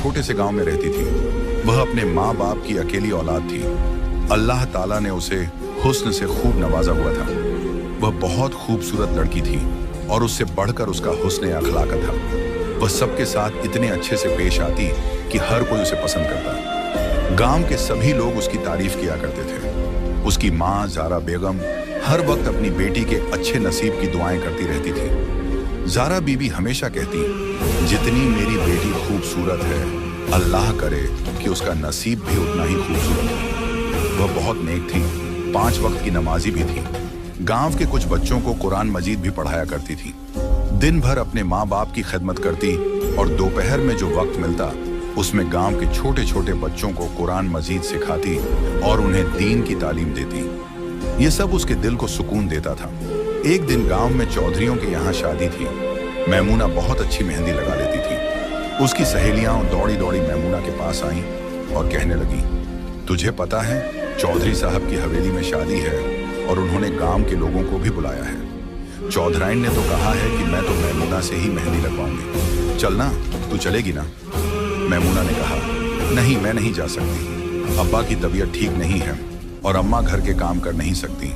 छोटे से गांव में रहती थी। वह अपने माँ बाप की अकेली औलाद थी। अल्लाह ताला ने उसे हुस्न से खूब नवाजा हुआ था। वह बहुत खूबसूरत लड़की थी और उससे बढ़कर उसका हुस्न अखलाक था। वह सबके साथ इतने अच्छे से पेश आती कि हर कोई उसे पसंद करता। गांव के सभी लोग उसकी तारीफ किया करते थे। उसकी माँ ज़ारा बेगम हर वक्त अपनी बेटी के अच्छे नसीब की दुआएं करती रहती थी। ज़ारा बीबी हमेशा कहती, जितनी मेरी बेटी खूबसूरत है, अल्लाह करे कि उसका नसीब भी उतना ही खूबसूरत हो। वह बहुत नेक थी, 5 वक्त की नमाजी भी थी। गांव के कुछ बच्चों को कुरान मजीद भी पढ़ाया करती थी। दिन भर अपने माँ बाप की खिदमत करती और दोपहर में जो वक्त मिलता उसमें गांव के छोटे छोटे बच्चों को कुरान मजीद सिखाती और उन्हें दीन की तालीम देती। ये सब उसके दिल को सुकून देता था। एक दिन गांव में चौधरियों के यहाँ शादी थी। मैमूना बहुत अच्छी मेहंदी लगा लेती थी। उसकी सहेलियां दौड़ी दौड़ी मैमूना के पास आईं और कहने लगी, तुझे पता है चौधरी साहब की हवेली में शादी है और उन्होंने गांव के लोगों को भी बुलाया है। चौधराइन ने तो कहा है कि मैं तो मैमूना से ही मेहंदी लगवाऊंगी। चलना, तू चलेगी ना? मैमूना ने कहा, नहीं, मैं नहीं जा सकती। अब्बा की तबीयत ठीक नहीं है और अम्मा घर के काम कर नहीं सकती।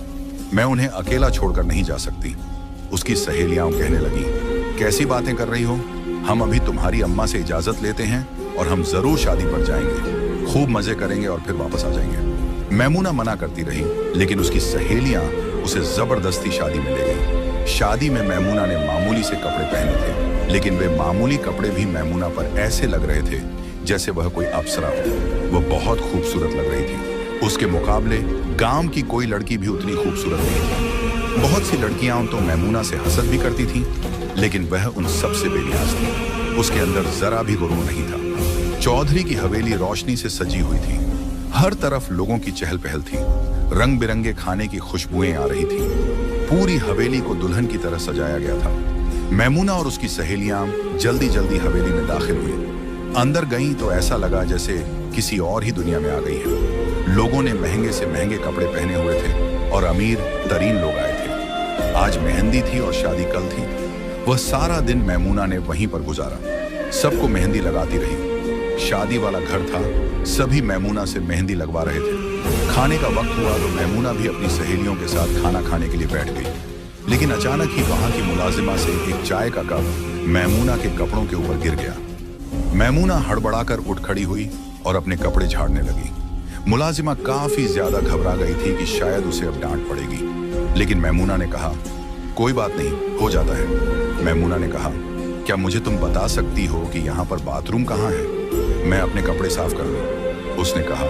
मैं उन्हें अकेला छोड़कर नहीं जा सकती। उसकी सहेलियां कहने लगी, कैसी बातें कर रही हो? हम अभी तुम्हारी अम्मा से इजाजत लेते हैं और हम जरूर शादी पर जाएंगे, खूब मजे करेंगे और फिर वापस आ जाएंगे। मैमूना मना करती रही, लेकिन उसकी सहेलियां उसे जबरदस्ती शादी में ले गई। शादी में मैमूना ने मामूली से कपड़े पहने थे, लेकिन वे मामूली कपड़े भी मैमूना पर ऐसे लग रहे थे जैसे वह कोई अप्सरा हो। वह बहुत खूबसूरत लग रही थी। उसके मुकाबले गांव की कोई लड़की भी उतनी खूबसूरत नहीं थी। बहुत सी लड़कियां तो मैमूना से हसद भी करती थीं, लेकिन वह उन सबसे बेनियाज थी। उसके अंदर जरा भी गुरूर नहीं था। चौधरी की हवेली रोशनी से सजी हुई थी। हर तरफ लोगों की चहल पहल थी। रंग बिरंगे खाने की खुशबुएं आ रही थी। पूरी हवेली को दुल्हन की तरह सजाया गया था। मैमूना और उसकी सहेलियां जल्दी जल्दी हवेली में दाखिल हुई। अंदर गईं तो ऐसा लगा जैसे किसी और ही दुनिया में आ गई है। लोगों ने महंगे से महंगे कपड़े पहने हुए थे और अमीर तरीन लोग आए थे। आज मेहंदी थी और शादी कल थी। वह सारा दिन मैमूना ने वहीं पर गुजारा। सबको मेहंदी लगाती रही। शादी वाला घर था, सभी मैमूना से मेहंदी लगवा रहे थे। खाने का वक्त हुआ तो मैमूना भी अपनी सहेलियों के साथ खाना खाने के लिए बैठ गई, लेकिन अचानक ही वहां की मुलाजिमा से एक चाय का कप मैमूना के कपड़ों के ऊपर गिर गया। मैमूना हड़बड़ाकर उठ खड़ी हुई और अपने कपड़े झाड़ने लगी। मुलाजिमा काफी ज्यादा घबरा गई थी कि शायद उसे अब डांट पड़ेगी, लेकिन मैमूना ने कहा, कोई बात नहीं, हो जाता है। मैमूना ने कहा, क्या मुझे तुम बता सकती हो कि यहाँ पर बाथरूम कहाँ है? मैं अपने कपड़े साफ कर लूं। उसने कहा,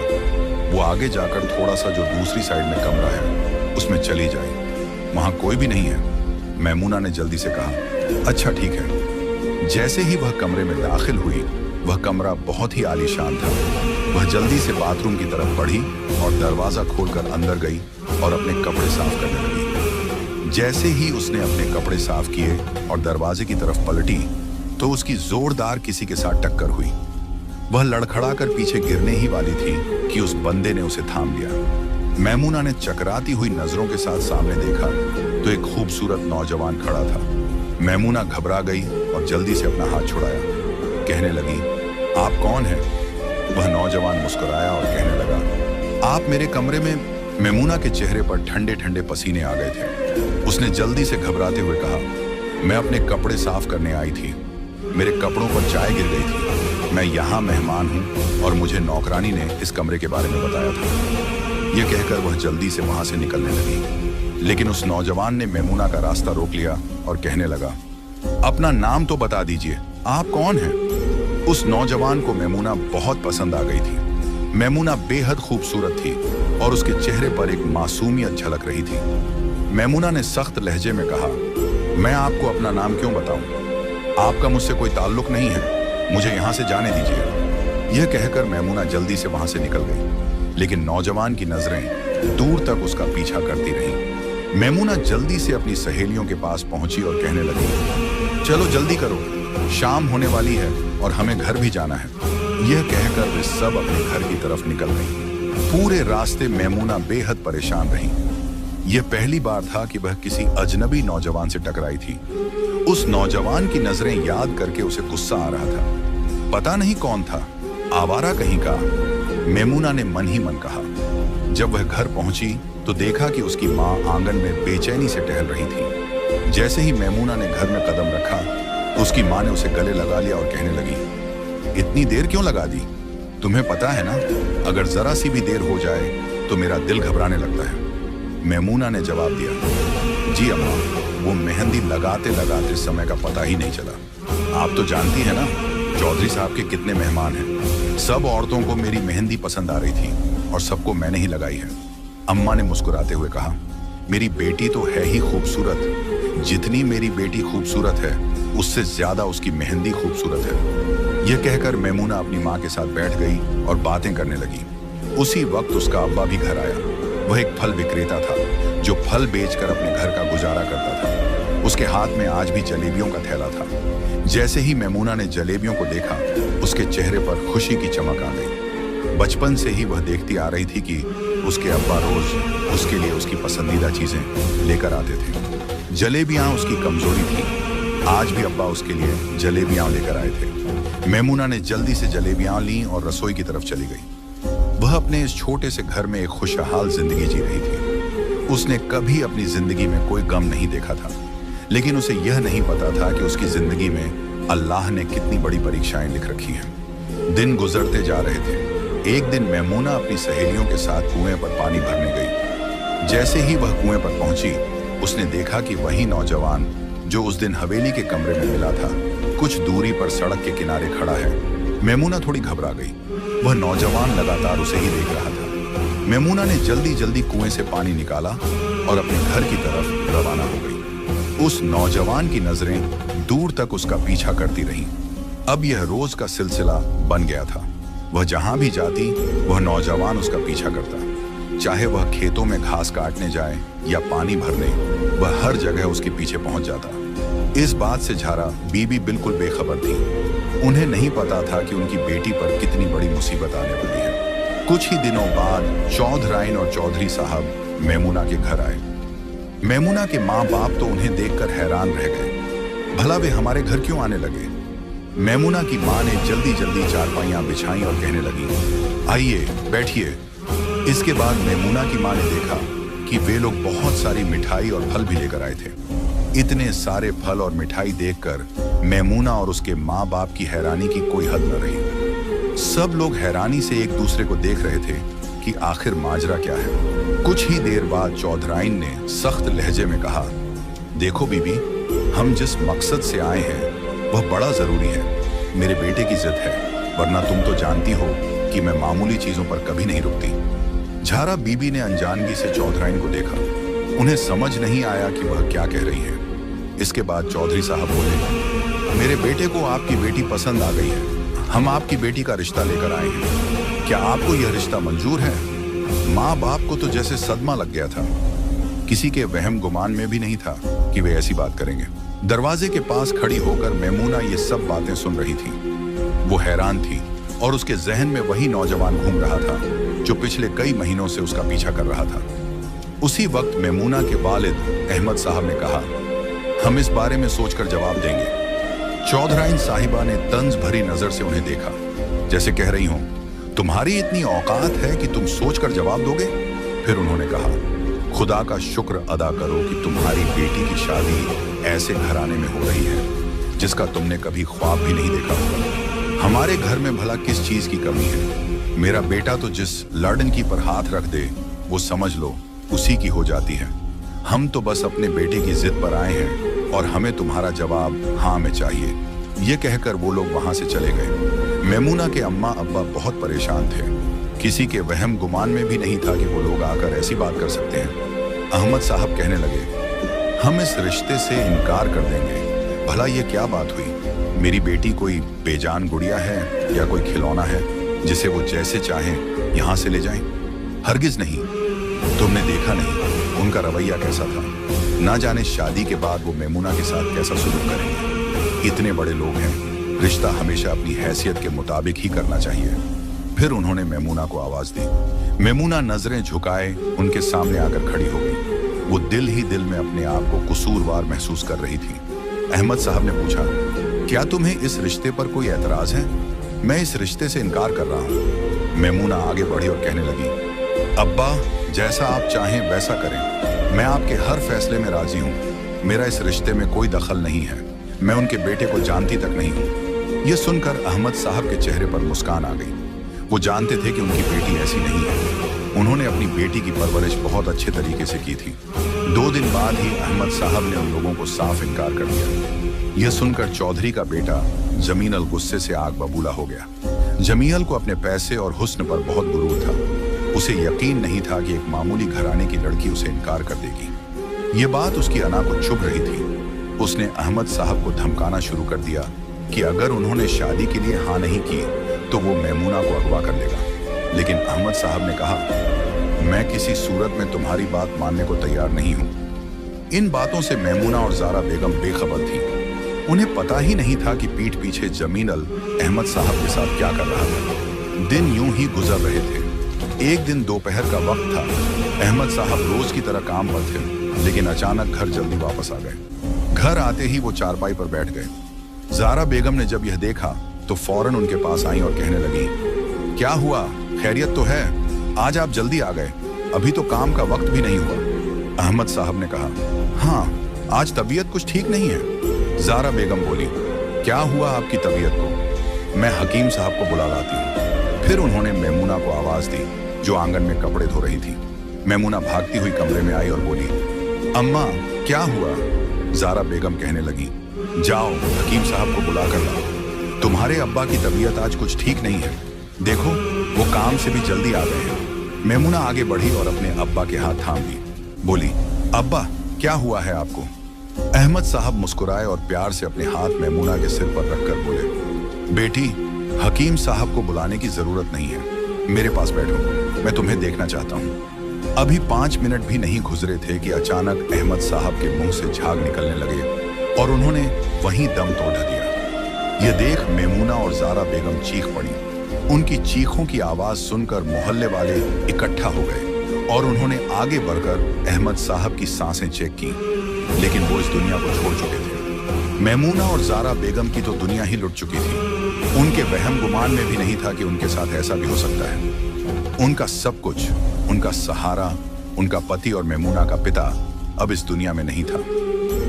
वो आगे जाकर थोड़ा सा जो दूसरी साइड में कमरा है उसमें चली जाए, वहां कोई भी नहीं है। मैमूना ने जल्दी से कहा, अच्छा ठीक है। जैसे ही वह कमरे में दाखिल हुई, वह कमरा बहुत ही आलीशान था। वह जल्दी से बाथरूम की तरफ बढ़ी और दरवाजा खोलकर अंदर गई और अपने कपड़े साफ करने लगी। जैसे ही उसने अपने कपड़े साफ किए और दरवाजे की तरफ पलटी तो उसकी जोरदार किसी के साथ टक्कर हुई। वह लड़खड़ाकर पीछे गिरने ही वाली थी कि उस बंदे ने उसे थाम लिया। मैमूना ने चकराती हुई नजरों के साथ सामने देखा तो एक खूबसूरत नौजवान खड़ा था। मैमूना घबरा गई और जल्दी से अपना हाथ छुड़ाया। कहने लगी, आप कौन हैं? वह नौजवान मुस्कुराया और कहने लगा, आप मेरे कमरे में। मैमूना के चेहरे पर ठंडे ठंडे पसीने आ गए थे। उसने जल्दी से घबराते हुए कहा, मैं अपने कपड़े साफ करने आई थी। मेरे कपड़ों पर चाय गिर गई थी। मैं यहाँ मेहमान हूँ और मुझे नौकरानी ने इस कमरे के बारे में बताया था। यह कहकर वह जल्दी से वहां से निकलने लगी, लेकिन उस नौजवान ने मैमूना का रास्ता रोक लिया और कहने लगा, अपना नाम तो बता दीजिए, आप कौन हैं? उस नौजवान को मैमूना बहुत पसंद आ गई थी। मैमूना बेहद खूबसूरत थी और उसके चेहरे पर एक मासूमियत झलक रही थी। मैमूना ने सख्त लहजे में कहा, मैं आपको अपना नाम क्यों बताऊं? आपका मुझसे कोई ताल्लुक नहीं है, मुझे यहाँ से जाने दीजिए। यह कहकर मैमूना जल्दी से वहां से निकल गई, लेकिन नौजवान की नजरें दूर तक उसका पीछा करती रहीं। मैमूना जल्दी से अपनी सहेलियों के पास पहुंची और कहने लगी, चलो जल्दी करो, शाम होने वाली है और हमें घर भी जाना है। यह कहकर वे सब अपने घर की तरफ निकल गईं। पूरे रास्ते मैमूना बेहद परेशान रही। यह पहली बार था कि वह किसी अजनबी नौजवान से टकराई थी। उस नौजवान की नजरें याद करके उसे गुस्सा आ रहा था, पता नहीं कौन था, आवारा कहीं का, मेमूना ने मन ही मन कहा। जब वह घर पहुंची तो देखा कि उसकी माँ आंगन में बेचैनी से टहल रही थी। जैसे ही मेमूना ने घर में कदम रखा तो उसकी माँ ने उसे गले लगा लिया और कहने लगी, इतनी देर क्यों लगा दी? तुम्हें पता है ना, अगर जरा सी भी देर हो जाए तो मेरा दिल घबराने लगता है। मेमूना ने जवाब दिया, जी अम्मा, वो मेहंदी लगाते लगाते समय का पता ही नहीं चला। आप तो जानती है ना चौधरी साहब के कितने मेहमान हैं। सब औरतों को मेरी मेहंदी पसंद आ रही थी और सबको मैंने ही लगाई है। अम्मा ने मुस्कुराते हुए कहा, मेरी बेटी तो है ही खूबसूरत। जितनी मेरी बेटी खूबसूरत है उससे ज्यादा उसकी मेहंदी खूबसूरत है। यह कहकर मेमूना अपनी माँ के साथ बैठ गई और बातें करने लगी। उसी वक्त उसका अब्बा भी घर आया। वह एक फल विक्रेता था जो फल बेचकर अपने घर का गुजारा करता था। उसके हाथ में आज भी जलेबियों का थैला था। जैसे ही मेमूना ने जलेबियों को देखा उसके चेहरे पर खुशी की चमक आ गई। बचपन से ही वह देखती आ रही थी कि उसके अब्बा रोज उसके लिए उसकी पसंदीदा चीजें लेकर आते थे। जलेबियां उसकी कमजोरी थी। आज भी अब्बा उसके लिए जलेबियां लेकर आए थे। मेमूना ने जल्दी से जलेबियां ली और रसोई की तरफ चली गई। वह अपने इस छोटे से घर में एक खुशहाल जिंदगी जी रही थी। उसने कभी अपनी जिंदगी में कोई गम नहीं देखा था, लेकिन उसे यह नहीं पता था कि उसकी जिंदगी में अल्लाह ने कितनी बड़ी परीक्षाएं लिख रखी हैं। दिन गुजरते जा रहे थे। एक दिन मेमूना अपनी सहेलियों के साथ कुएं पर पानी भरने गई। जैसे ही वह कुएं पर पहुंची उसने देखा कि वही नौजवान जो उस दिन हवेली के कमरे में मिला था कुछ दूरी पर सड़क के किनारे खड़ा है। मेमूना थोड़ी घबरा गई। वह नौजवान लगातार उसे ही देख रहा था। मेमूना ने जल्दी जल्दी कुएं से पानी निकाला और अपने घर की तरफ रवाना हो गई। उस नौजवान की नजरें दूर तक उसका पीछा करती रहीं। अब यह रोज का सिलसिला बन गया था। वह जहां भी जाती वह नौजवान उसका पीछा करता। चाहे वह खेतों में घास काटने जाए या पानी भरने, वह हर जगह उसके पीछे पहुंच जाता। इस बात से झारा बीबी बिल्कुल बेखबर थी। उन्हें नहीं पता था कि उनकी बेटी पर कितनी बड़ी मुसीबत आने वाली है। कुछ ही दिनों बाद चौधराइन और चौधरी साहब मेमूना के घर आए। मेमूना के माँ बाप तो उन्हें देखकर हैरान रह गए। भला वे हमारे घर क्यों आने लगे? मेमूना की माँ ने जल्दी जल्दी चारपाइयां बिछाई और कहने लगी, आइए बैठिए। इसके बाद मेमूना की माँ ने देखा कि वे लोग बहुत सारी मिठाई और फल भी लेकर आए थे। इतने सारे फल और मिठाई देखकर मेमूना और उसके माँ बाप की हैरानी की कोई हद न रही। सब लोग हैरानी से एक दूसरे को देख रहे थे कि आखिर माजरा क्या है। कुछ ही देर बाद चौधराइन ने सख्त लहजे में कहा, देखो बीबी, हम जिस मकसद से आए हैं वह बड़ा जरूरी है। मेरे बेटे की जिद है, वरना तुम तो जानती हो कि मैं मामूली चीजों पर कभी नहीं रुकती। झारा बीबी ने अनजानगी से चौधराइन को देखा। उन्हें समझ नहीं आया कि वह क्या कह रही है। इसके बाद चौधरी साहब बोले, मेरे बेटे को आपकी बेटी पसंद आ गई है। हम आपकी बेटी का रिश्ता लेकर आए हैं। क्या आपको यह रिश्ता मंजूर है? माँ बाप को तो जैसे सदमा लग गया था। किसी के वहम गुमान में भी नहीं था कि वे ऐसी बात करेंगे। दरवाजे के पास खड़ी होकर मेमूना ये सब बातें सुन रही थी। वो हैरान थी और उसके जहन में वही नौजवान घूम रहा था जो पिछले कई महीनों से उसका पीछा कर रहा था। उसी वक्त मेमूना के वालिद अहमद साहब ने कहा, हम इस बारे में सोचकर जवाब देंगे। चौधराइन साहिबा ने तंज भरी नजर से उन्हें देखा, जैसे कह रही हूं, तुम्हारी इतनी औकात है कि तुम सोचकर जवाब दोगे? फिर उन्होंने कहा, खुदा का शुक्र अदा करो कि तुम्हारी बेटी की शादी ऐसे घराने में हो रही है जिसका तुमने कभी ख्वाब भी नहीं देखा होगा। हमारे घर में भला किस चीज की कमी है? मेरा बेटा तो जिस लड़नकी पर हाथ रख दे वो समझ लो उसी की हो जाती है। हम तो बस अपने बेटे की जिद पर आए हैं और हमें तुम्हारा जवाब हाँ में चाहिए। ये कहकर वो लोग वहां से चले गए। मेमूना के अम्मा अब्बा बहुत परेशान थे। किसी के वहम गुमान में भी नहीं था कि वो लोग आकर ऐसी बात कर सकते हैं। अहमद साहब कहने लगे, हम इस रिश्ते से इनकार कर देंगे। भला ये क्या बात हुई? मेरी बेटी कोई बेजान गुड़िया है या कोई खिलौना है जिसे वो जैसे चाहें यहाँ से ले जाएं? हरगिज नहीं। तुमने देखा नहीं उनका रवैया कैसा था। ना जाने शादी के बाद वो मेमूना के साथ कैसा सुलूक करेंगे। इतने बड़े लोग हैं, रिश्ता हमेशा अपनी हैसियत के मुताबिक ही करना चाहिए। फिर उन्होंने मेमूना को आवाज दी। मेमूना नजरें झुकाए उनके सामने आकर खड़ी हो गई। वो दिल ही दिल में अपने आप को कसूरवार महसूस कर रही थी। अहमद साहब ने पूछा, क्या तुम्हें इस रिश्ते पर कोई एतराज है? मैं इस रिश्ते से इनकार कर रहा हूँ। मैमूना आगे बढ़ी और कहने लगी, अब्बा, जैसा आप चाहें वैसा करें। मैं आपके हर फैसले में राजी हूँ। मेरा इस रिश्ते में कोई दखल नहीं है। मैं उनके बेटे को जानती तक नहीं हूँ। यह सुनकर अहमद साहब के चेहरे पर मुस्कान आ गई। वो जानते थे कि उनकी बेटी ऐसी नहीं है। उन्होंने अपनी बेटी की परवरिश बहुत अच्छे तरीके से की थी। 2 दिन बाद ही अहमद साहब ने उन लोगों को साफ इनकार कर दिया। यह सुनकर चौधरी का बेटा जमीनल गुस्से से आग बबूला हो गया। जमील को अपने पैसे और हुस्न पर बहुत गुरूर था। उसे यकीन नहीं था कि एक मामूली घराने की लड़की उसे इनकार कर देगी। ये बात उसकी अना को चुभ रही थी। उसने अहमद साहब को धमकाना शुरू कर दिया कि अगर उन्होंने शादी के लिए हाँ नहीं की तो वो मैमूना को अगवा कर लेगा। लेकिन अहमद साहब ने कहा, मैं किसी सूरत में तुम्हारी बात मानने को तैयार नहीं हूं। इन बातों से मैमूना और ज़ारा बेगम बेखबर थी। उन्हें पता ही नहीं था कि पीठ पीछे जमीनल अहमद साहब के साथ क्या कर रहा था। दिन यूं ही गुजर रहे थे। एक दिन दोपहर का वक्त था। अहमद साहब रोज की तरह काम पर थे, लेकिन अचानक घर जल्दी वापस आ गए। घर आते ही वो चारपाई पर बैठ गए। ज़ारा बेगम ने जब यह देखा तो फौरन उनके पास आई और कहने लगी, क्या हुआ, खैरियत तो है? आज आप जल्दी आ गए, अभी तो काम का वक्त भी नहीं हुआ। अहमद साहब ने कहा, हाँ, आज तबीयत कुछ ठीक नहीं है। ज़ारा बेगम बोली, क्या हुआ आपकी तबीयत को? मैं हकीम साहब को बुला लाती हूँ। फिर उन्होंने मैमूना को आवाज दी, जो आंगन में कपड़े धो रही थी। मैमूना भागती हुई कमरे में आई और बोली, अम्मा, क्या हुआ? ज़ारा बेगम कहने लगी, जाओ हकीम साहब को बुला कर लाओ। तुम्हारे अब्बा की तबीयत आज कुछ ठीक नहीं है। देखो, वो काम से भी जल्दी आ गए हैं। मैमूना आगे बढ़ी और अपने अब्बा के हाथ थाम ली। बोली, अब्बा, क्या हुआ है आपको? अहमद साहब मुस्कुराए और प्यार से अपने हाथ मैमूना के सिर पर रखकर बोले, बेटी, हकीम साहब को बुलाने की जरूरत नहीं है। मेरे पास बैठो, मैं तुम्हें देखना चाहता हूँ। अभी 5 मिनट भी नहीं गुजरे थे कि अचानक अहमद साहब के मुंह से झाग निकलने लगे और उन्होंने वहीं दम तोड़ दिया। यह देख मैमूना और ज़ारा बेगम चीख पड़ी। उनकी चीखों की आवाज सुनकर मोहल्ले वाले इकट्ठा हो गए और उन्होंने आगे बढ़कर अहमद साहब की सांसें चेक की, लेकिन वो इस दुनिया को छोड़ चुके थे। मैमूना और ज़ारा बेगम की तो दुनिया ही लुट चुकी थी। उनके वहम गुमान में भी नहीं था कि उनके साथ ऐसा भी हो सकता है। उनका सब कुछ, उनका सहारा, उनका पति और मैमूना का पिता अब इस दुनिया में नहीं था।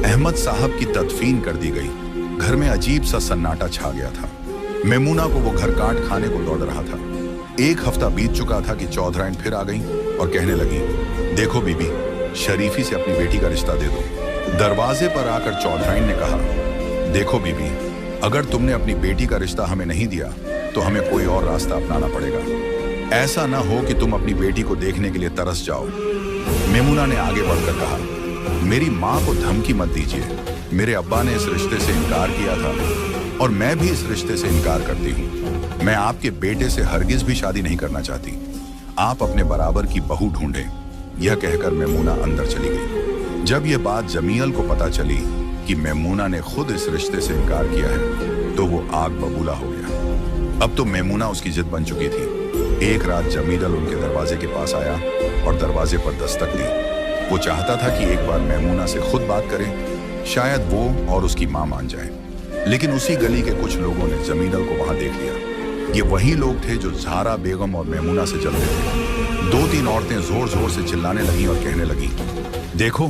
अहमद साहब की तदफीन कर दी गई। घर में अजीब सा सन्नाटा छा गया था। मैमूना को वो घर काट खाने को दौड़ रहा था। 1 हफ्ता बीत चुका था कि चौधराइन फिर आ गई और कहने लगी, देखो बीबी, शरीफी से अपनी बेटी का रिश्ता दे दो। दरवाजे पर आकर चौधराइन ने कहा, देखो बीबी, अगर तुमने अपनी बेटी का रिश्ता हमें नहीं दिया तो हमें कोई और रास्ता अपनाना पड़ेगा। ऐसा ना हो कि तुम अपनी बेटी को देखने के लिए तरस जाओ। मैमूना ने आगे बढ़कर कहा, मेरी माँ को धमकी मत दीजिए। मेरे अब्बा ने इस रिश्ते से इनकार किया था और मैं भी इस रिश्ते से इनकार करती हूँ। मैं आपके बेटे से हरगिज भी शादी नहीं करना चाहती। आप अपने बराबर की बहू ढूंढें। यह कहकर मैमूना अंदर चली गई। जब यह बात जमील को पता चली कि मैमूना ने खुद इस रिश्ते से इनकार किया है तो वो आग बबूला हो गया। अब तो मैमूना उसकी जिद बन चुकी थी। एक रात जमील उनके दरवाजे के पास आया और दरवाजे पर दस्तक दी। वो चाहता था कि एक बार मैमूना से खुद बात करे, शायद वो और उसकी माँ मान जाए। लेकिन उसी गली के कुछ लोगों ने जमील को वहां देख लिया। ये वही लोग थे जो ज़ारा बेगम और मैमूना से जलते थे। 2-3 औरतें जोर जोर से चिल्लाने लगीं और कहने लगीं, देखो,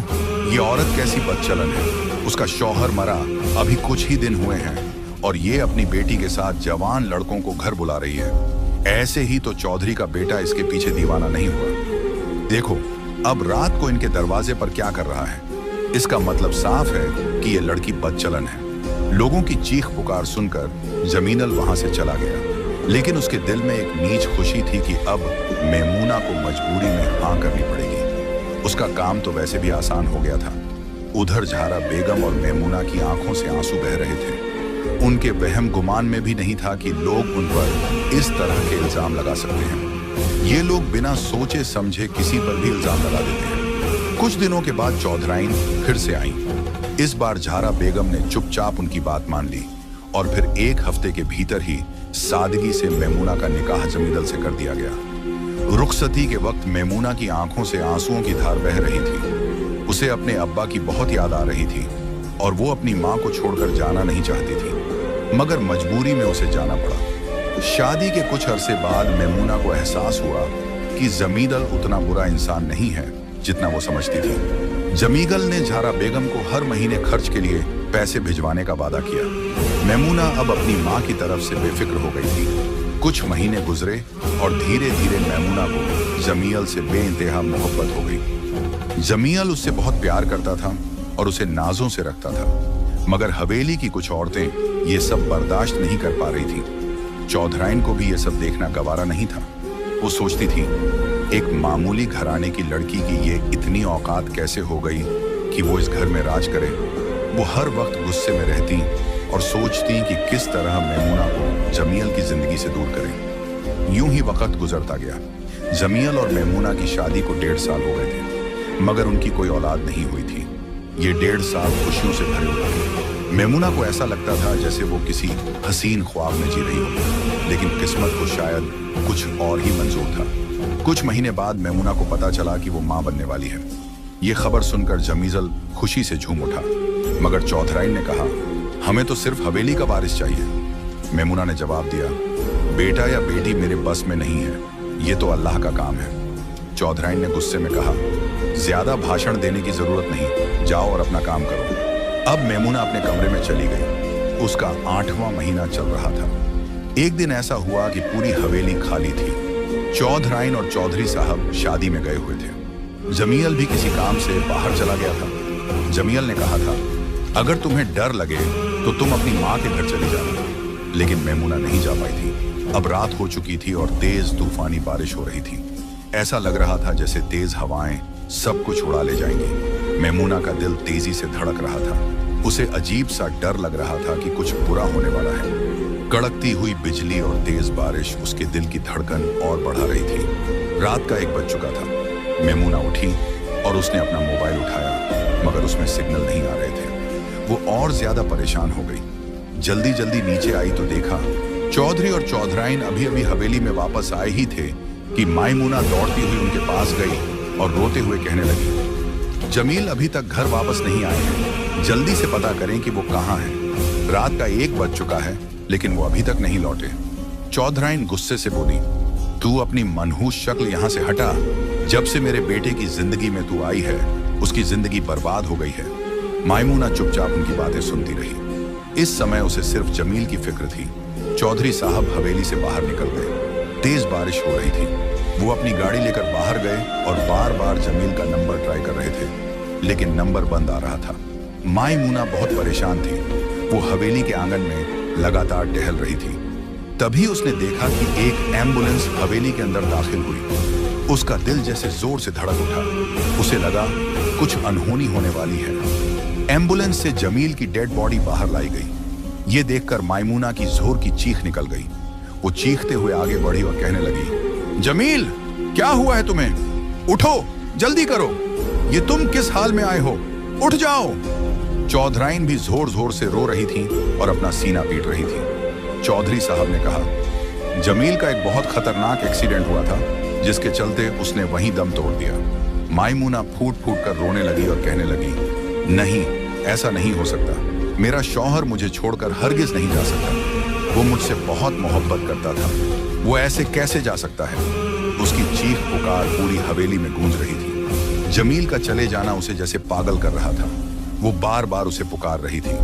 ये औरत कैसी बदचलन है। उसका शौहर मरा अभी कुछ ही दिन हुए हैं और ये अपनी बेटी के साथ जवान लड़कों को घर बुला रही है। ऐसे ही तो चौधरी का बेटा इसके पीछे दीवाना नहीं हुआ। देखो, अब रात को इनके दरवाजे पर क्या कर रहा है। इसका मतलब साफ है कि ये लड़की बदचलन है। लोगों की चीख पुकार सुनकर जमीनल वहां से चला गया, लेकिन उसके दिल में एक नीच खुशी थी कि अब मैमूना को मजबूरी में हाँ करनी पड़ेगी। उसका काम तो वैसे भी आसान हो गया था। उधर ज़ारा बेगम और मैमूना की आंखों से आंसू बह रहे थे। उनके वहम गुमान में भी नहीं था कि लोग उन पर इस तरह के इल्जाम लगा सकते हैं। ये लोग बिना सोचे समझे किसी पर भी इल्जाम लगा देते हैं। कुछ दिनों के बाद चौधराइन फिर से आई। इस बार ज़ारा बेगम ने चुपचाप उनकी बात मान ली और फिर 1 हफ्ते के भीतर ही सादगी से मैमूना का निकाह जमील से कर दिया गया। रुखसती के वक्त मैमूना की आंखों से आंसुओं की धार बह रही थी। उसे अपने अब्बा की बहुत याद आ रही थी और वो अपनी माँ को छोड़कर जाना नहीं चाहती थी, मगर मजबूरी में उसे जाना पड़ा। शादी के कुछ अरसे बाद मैमूना को एहसास हुआ कि जमीगल उतना बुरा इंसान नहीं है जितना वो समझती थी। जमीगल ने झारा बेगम को हर महीने खर्च के लिए पैसे भिजवाने का वादा किया। मैमूना अब अपनी माँ की तरफ से बेफिक्र हो गई थी। कुछ महीने गुजरे और धीरे धीरे मैमूना को जमील से बेइंतहा मोहब्बत हो गई। जमील उससे बहुत प्यार करता था और उसे नाजों से रखता था, मगर हवेली की कुछ औरतें ये सब बर्दाश्त नहीं कर पा रही थी। चौधराइन को भी ये सब देखना गवारा नहीं था। वो सोचती थी, एक मामूली घराने की लड़की की ये इतनी औकात कैसे हो गई कि वो इस घर में राज करे। वो हर वक्त गुस्से में रहती और सोचती कि किस तरह मैमूना को जमील की जिंदगी से दूर करें। यूं ही वक्त गुजरता गया। जमील और मैमूना की शादी को 1.5 साल हो गए थे, मगर उनकी कोई औलाद नहीं हुई थी। ये 1.5 साल खुशियों से भरे हुए थे। मैमूना को ऐसा लगता था जैसे वो किसी हसीन ख्वाब में जी रही हो, लेकिन किस्मत को शायद कुछ और ही मंजूर था। कुछ महीने बाद मैमूना को पता चला कि वो मां बनने वाली है। ये खबर सुनकर जमील खुशी से झूम उठा, मगर चौधराइन ने कहा, हमें तो सिर्फ हवेली का वारिस चाहिए। मैमूना ने जवाब दिया, बेटा या बेटी मेरे बस में नहीं है, ये तो अल्लाह का काम है। चौधराइन ने गुस्से में कहा, ज्यादा भाषण देने की जरूरत नहीं, जाओ और अपना काम करो। अब मैमूना अपने कमरे में चली गई। उसका 8वां महीना चल रहा था। एक दिन ऐसा हुआ कि पूरी हवेली खाली थी। चौधराइन और चौधरी साहब शादी में गए हुए थे। जमील भी किसी काम से बाहर चला गया था। जमील ने कहा था, अगर तुम्हें डर लगे तो तुम अपनी माँ के घर चली जाना, लेकिन मैमूना नहीं जा पाई थी। अब रात हो चुकी थी और तेज तूफानी बारिश हो रही थी। ऐसा लग रहा था जैसे तेज हवाएं सब कुछ उड़ा ले जाएंगी। मैमूना का दिल तेजी से धड़क रहा था। उसे अजीब सा डर लग रहा था कि कुछ बुरा होने वाला है। कड़कती हुई बिजली और तेज बारिश उसके दिल की धड़कन और बढ़ा रही थी। रात का 1 बज चुका था। मैमूना उठी और उसने अपना मोबाइल उठाया, मगर उसमें सिग्नल नहीं आ रहे थे। वो और ज्यादा परेशान हो गई। जल्दी जल्दी नीचे आई तो देखा चौधरी और चौधराइन अभी अभी हवेली में वापस आए ही थे कि मैमूना दौड़ती हुई उनके पास गई और रोते हुए कहने लगी, जमील अभी तक घर वापस नहीं आए हैं, जल्दी से पता करें कि वो कहाँ हैं। रात का 1 बज चुका है, लेकिन वो अभी तक नहीं लौटे। चौधराइन गुस्से से बोली, तू अपनी मनहूस शक्ल यहाँ से हटा। जब से मेरे बेटे की जिंदगी में तू आई है, उसकी जिंदगी बर्बाद हो गई है। मैमूना चुपचाप उनकी बातें सुनती रही। इस समय उसे सिर्फ जमील की फिक्र थी। चौधरी साहब हवेली से बाहर निकल गए। तेज बारिश हो रही थी। वो अपनी गाड़ी लेकर बाहर गए और बार बार जमील का नंबर ट्राई कर रहे थे, लेकिन नंबर बंद आ रहा था। मैमूना बहुत परेशान थी। वो हवेली के आंगन में लगातार टहल रही थी। तभी उसने देखा कि एक एम्बुलेंस हवेली के अंदर दाखिल हुई। उसका दिल जैसे जोर से धड़क उठा। उसे लगा कुछ अनहोनी होने वाली है। एम्बुलेंस से जमील की डेड बॉडी बाहर लाई गई। ये देखकर मैमूना की जोर की चीख निकल गई। वो चीखते हुए आगे बढ़ी और कहने लगी, जमील, क्या हुआ है तुम्हें? उठो, जल्दी करो। ये तुम किस हाल में आए हो? उठ जाओ। चौधराइन भी जोर जोर से रो रही थी और अपना सीना पीट रही थी। चौधरी साहब ने कहा, जमील का एक बहुत खतरनाक एक्सीडेंट हुआ था, जिसके चलते उसने वहीं दम तोड़ दिया। मैमूना फूट फूट कर रोने लगी और कहने लगी, नहीं, ऐसा नहीं हो सकता। मेरा शौहर मुझे छोड़कर हरगिज नहीं जा सकता। वो मुझसे बहुत मोहब्बत करता था। वो ऐसे कैसे जा सकता है? उसकी चीख पुकार पूरी हवेली में गूंज रही थी। जमील का चले जाना उसे जैसे पागल कर रहा था। वो बार बार उसे पुकार रही थी,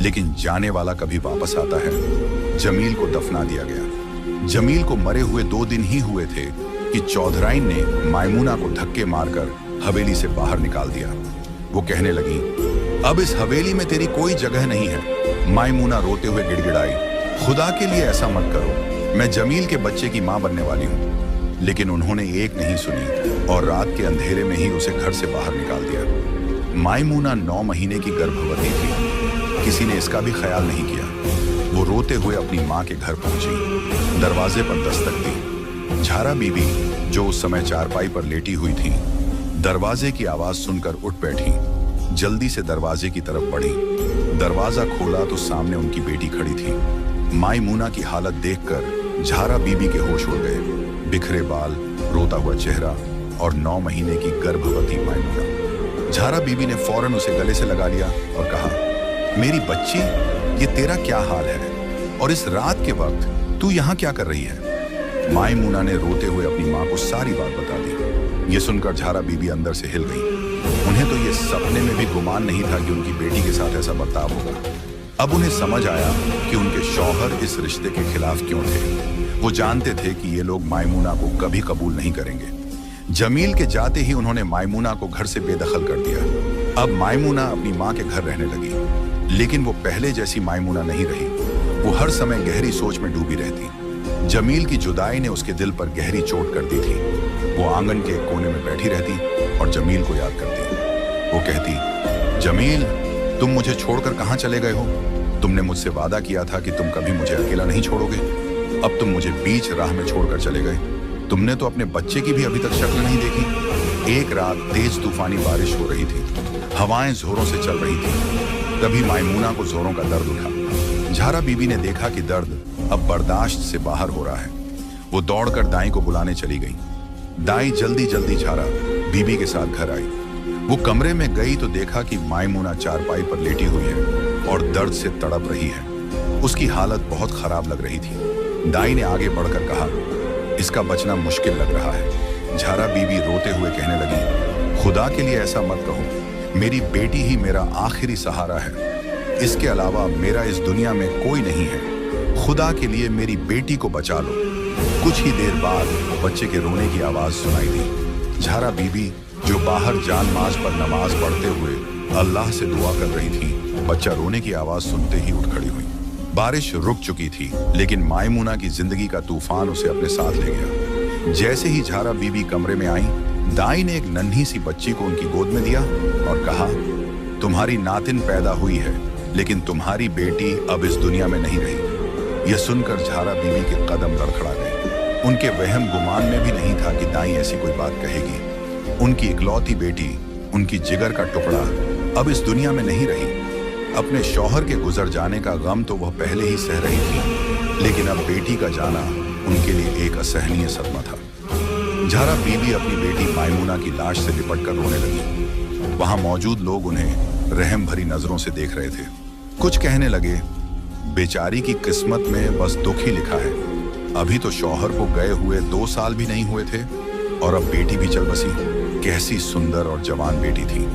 लेकिन जाने वाला कभी वापस आता है। जमील को दफना दिया गया। जमील को मरे हुए 2 दिन ही हुए थे कि चौधराइन ने मैमूना को धक्के मारकर हवेली से बाहर निकाल दिया। वो कहने लगी, अब इस हवेली में तेरी कोई जगह नहीं है। मैमूना रोते हुए गिड़गिड़ाई, खुदा के लिए ऐसा मत करो, मैं जमील के बच्चे की मां बनने वाली हूँ। लेकिन उन्होंने एक नहीं सुनी और रात के अंधेरे में ही उसे घर से बाहर निकाल दिया। मैमूना 9 महीने की गर्भवती थी। किसी ने इसका भी ख्याल नहीं किया। वो रोते हुए अपनी माँ के घर पहुंची। दरवाजे पर दस्तक दी। झारा बीबी, जो उस समय चारपाई पर लेटी हुई थी, दरवाजे की आवाज सुनकर उठ बैठी। जल्दी से दरवाजे की तरफ बढ़ी। दरवाजा खोला तो सामने उनकी बेटी खड़ी थी। मैमूना की हालत देखकर झारा बीबी के होश उड़ गए। बिखरे बाल, रोता हुआ चेहरा और 9 महीने की गर्भवती मैमूना। झारा बीबी ने फौरन उसे गले से लगा लिया और कहा, मेरी बच्ची, ये तेरा क्या हाल है? और इस रात के वक्त तू यहाँ क्या कर रही है? मायमूना ने रोते हुए अपनी माँ को सारी बात बता दी। ये सुनकर झारा बीबी अंदर से हिल गई। उन्हें तो ये सपने में भी गुमान नहीं था कि उनकी बेटी के साथ ऐसा बर्ताव होगा। अब उन्हें समझ आया कि उनके शौहर इस रिश्ते के खिलाफ क्यों थे। वो जानते थे कि ये लोग मायमूना को कभी कबूल नहीं करेंगे। जमील के जाते ही उन्होंने मायमूना को घर से बेदखल कर दिया। अब मायमूना अपनी माँ के घर रहने लगी, लेकिन वो पहले जैसी मायमूना नहीं रही। वो हर समय गहरी सोच में डूबी रहती। जमील की जुदाई ने उसके दिल पर गहरी चोट कर दी थी। वो आंगन के एक कोने में बैठी रहती और जमील को याद करती। वो कहती, जमील, तुम मुझे छोड़कर कहाँ चले गए हो? तुमने मुझसे वादा किया था कि तुम कभी मुझे अकेला नहीं छोड़ोगे। अब तुम मुझे बीच राह में छोड़कर चले गए। तुमने तो अपने बच्चे की भी अभी तक शक्ल नहीं देखी। एक रात तेज तूफानी बारिश हो रही थी। हवाएं जोरों से चल रही थी। तभी मायमूना को जोरों का दर्द उठा। झारा बीबी ने देखा कि दर्द अब बर्दाश्त से बाहर हो रहा है। वो दौड़कर दाई को बुलाने चली गई। दाई जल्दी जल्दी झारा बीबी के साथ घर आई। वो कमरे में गई तो देखा कि मायमूना चारपाई पर लेटी हुई है और दर्द से तड़प रही है। उसकी हालत बहुत खराब लग रही थी। दाई ने आगे बढ़कर कहा, इसका बचना मुश्किल लग रहा है। झारा बीबी रोते हुए कहने लगी, खुदा के लिए ऐसा मत कहो। मेरी बेटी ही मेरा आखिरी सहारा है। इसके अलावा मेरा इस दुनिया में कोई नहीं है। खुदा के लिए मेरी बेटी को बचा लो। कुछ ही देर बाद बच्चे के रोने की आवाज सुनाई दी। झारा बीबी, जो बाहर जानमाज पर नमाज पढ़ते हुए अल्लाह से दुआ कर रही थी, बच्चा रोने की आवाज सुनते ही उठ खड़ी हुई। बारिश रुक चुकी थी, लेकिन मायमूना की जिंदगी का तूफान उसे अपने साथ ले गया। जैसे ही झारा बीबी कमरे में आई, दाई ने एक नन्ही सी बच्ची को उनकी गोद में दिया और कहा, तुम्हारी नातिन पैदा हुई है, लेकिन तुम्हारी बेटी अब इस दुनिया में नहीं रही। यह सुनकर झारा बीबी के कदम लड़खड़ा गए। उनके वहम गुमान में भी नहीं था कि दाई ऐसी कोई बात कहेगी। उनकी इकलौती बेटी, उनकी जिगर का टुकड़ा अब इस दुनिया में नहीं रही। अपने शौहर के गुजर जाने का गम तो वह पहले ही सह रही थी, लेकिन अब बेटी का जाना उनके लिए एक असहनीय सदमा था। झारा बीबी अपनी बेटी मायमूना की लाश से लिपटकर रोने लगी। वहां मौजूद लोग उन्हें रहम भरी नजरों से देख रहे थे। कुछ कहने लगे, बेचारी की किस्मत में बस दुख ही लिखा है। अभी तो शौहर को गए हुए 2 साल भी नहीं हुए थे और अब बेटी भी चल बसी। कैसी सुंदर और जवान बेटी थी।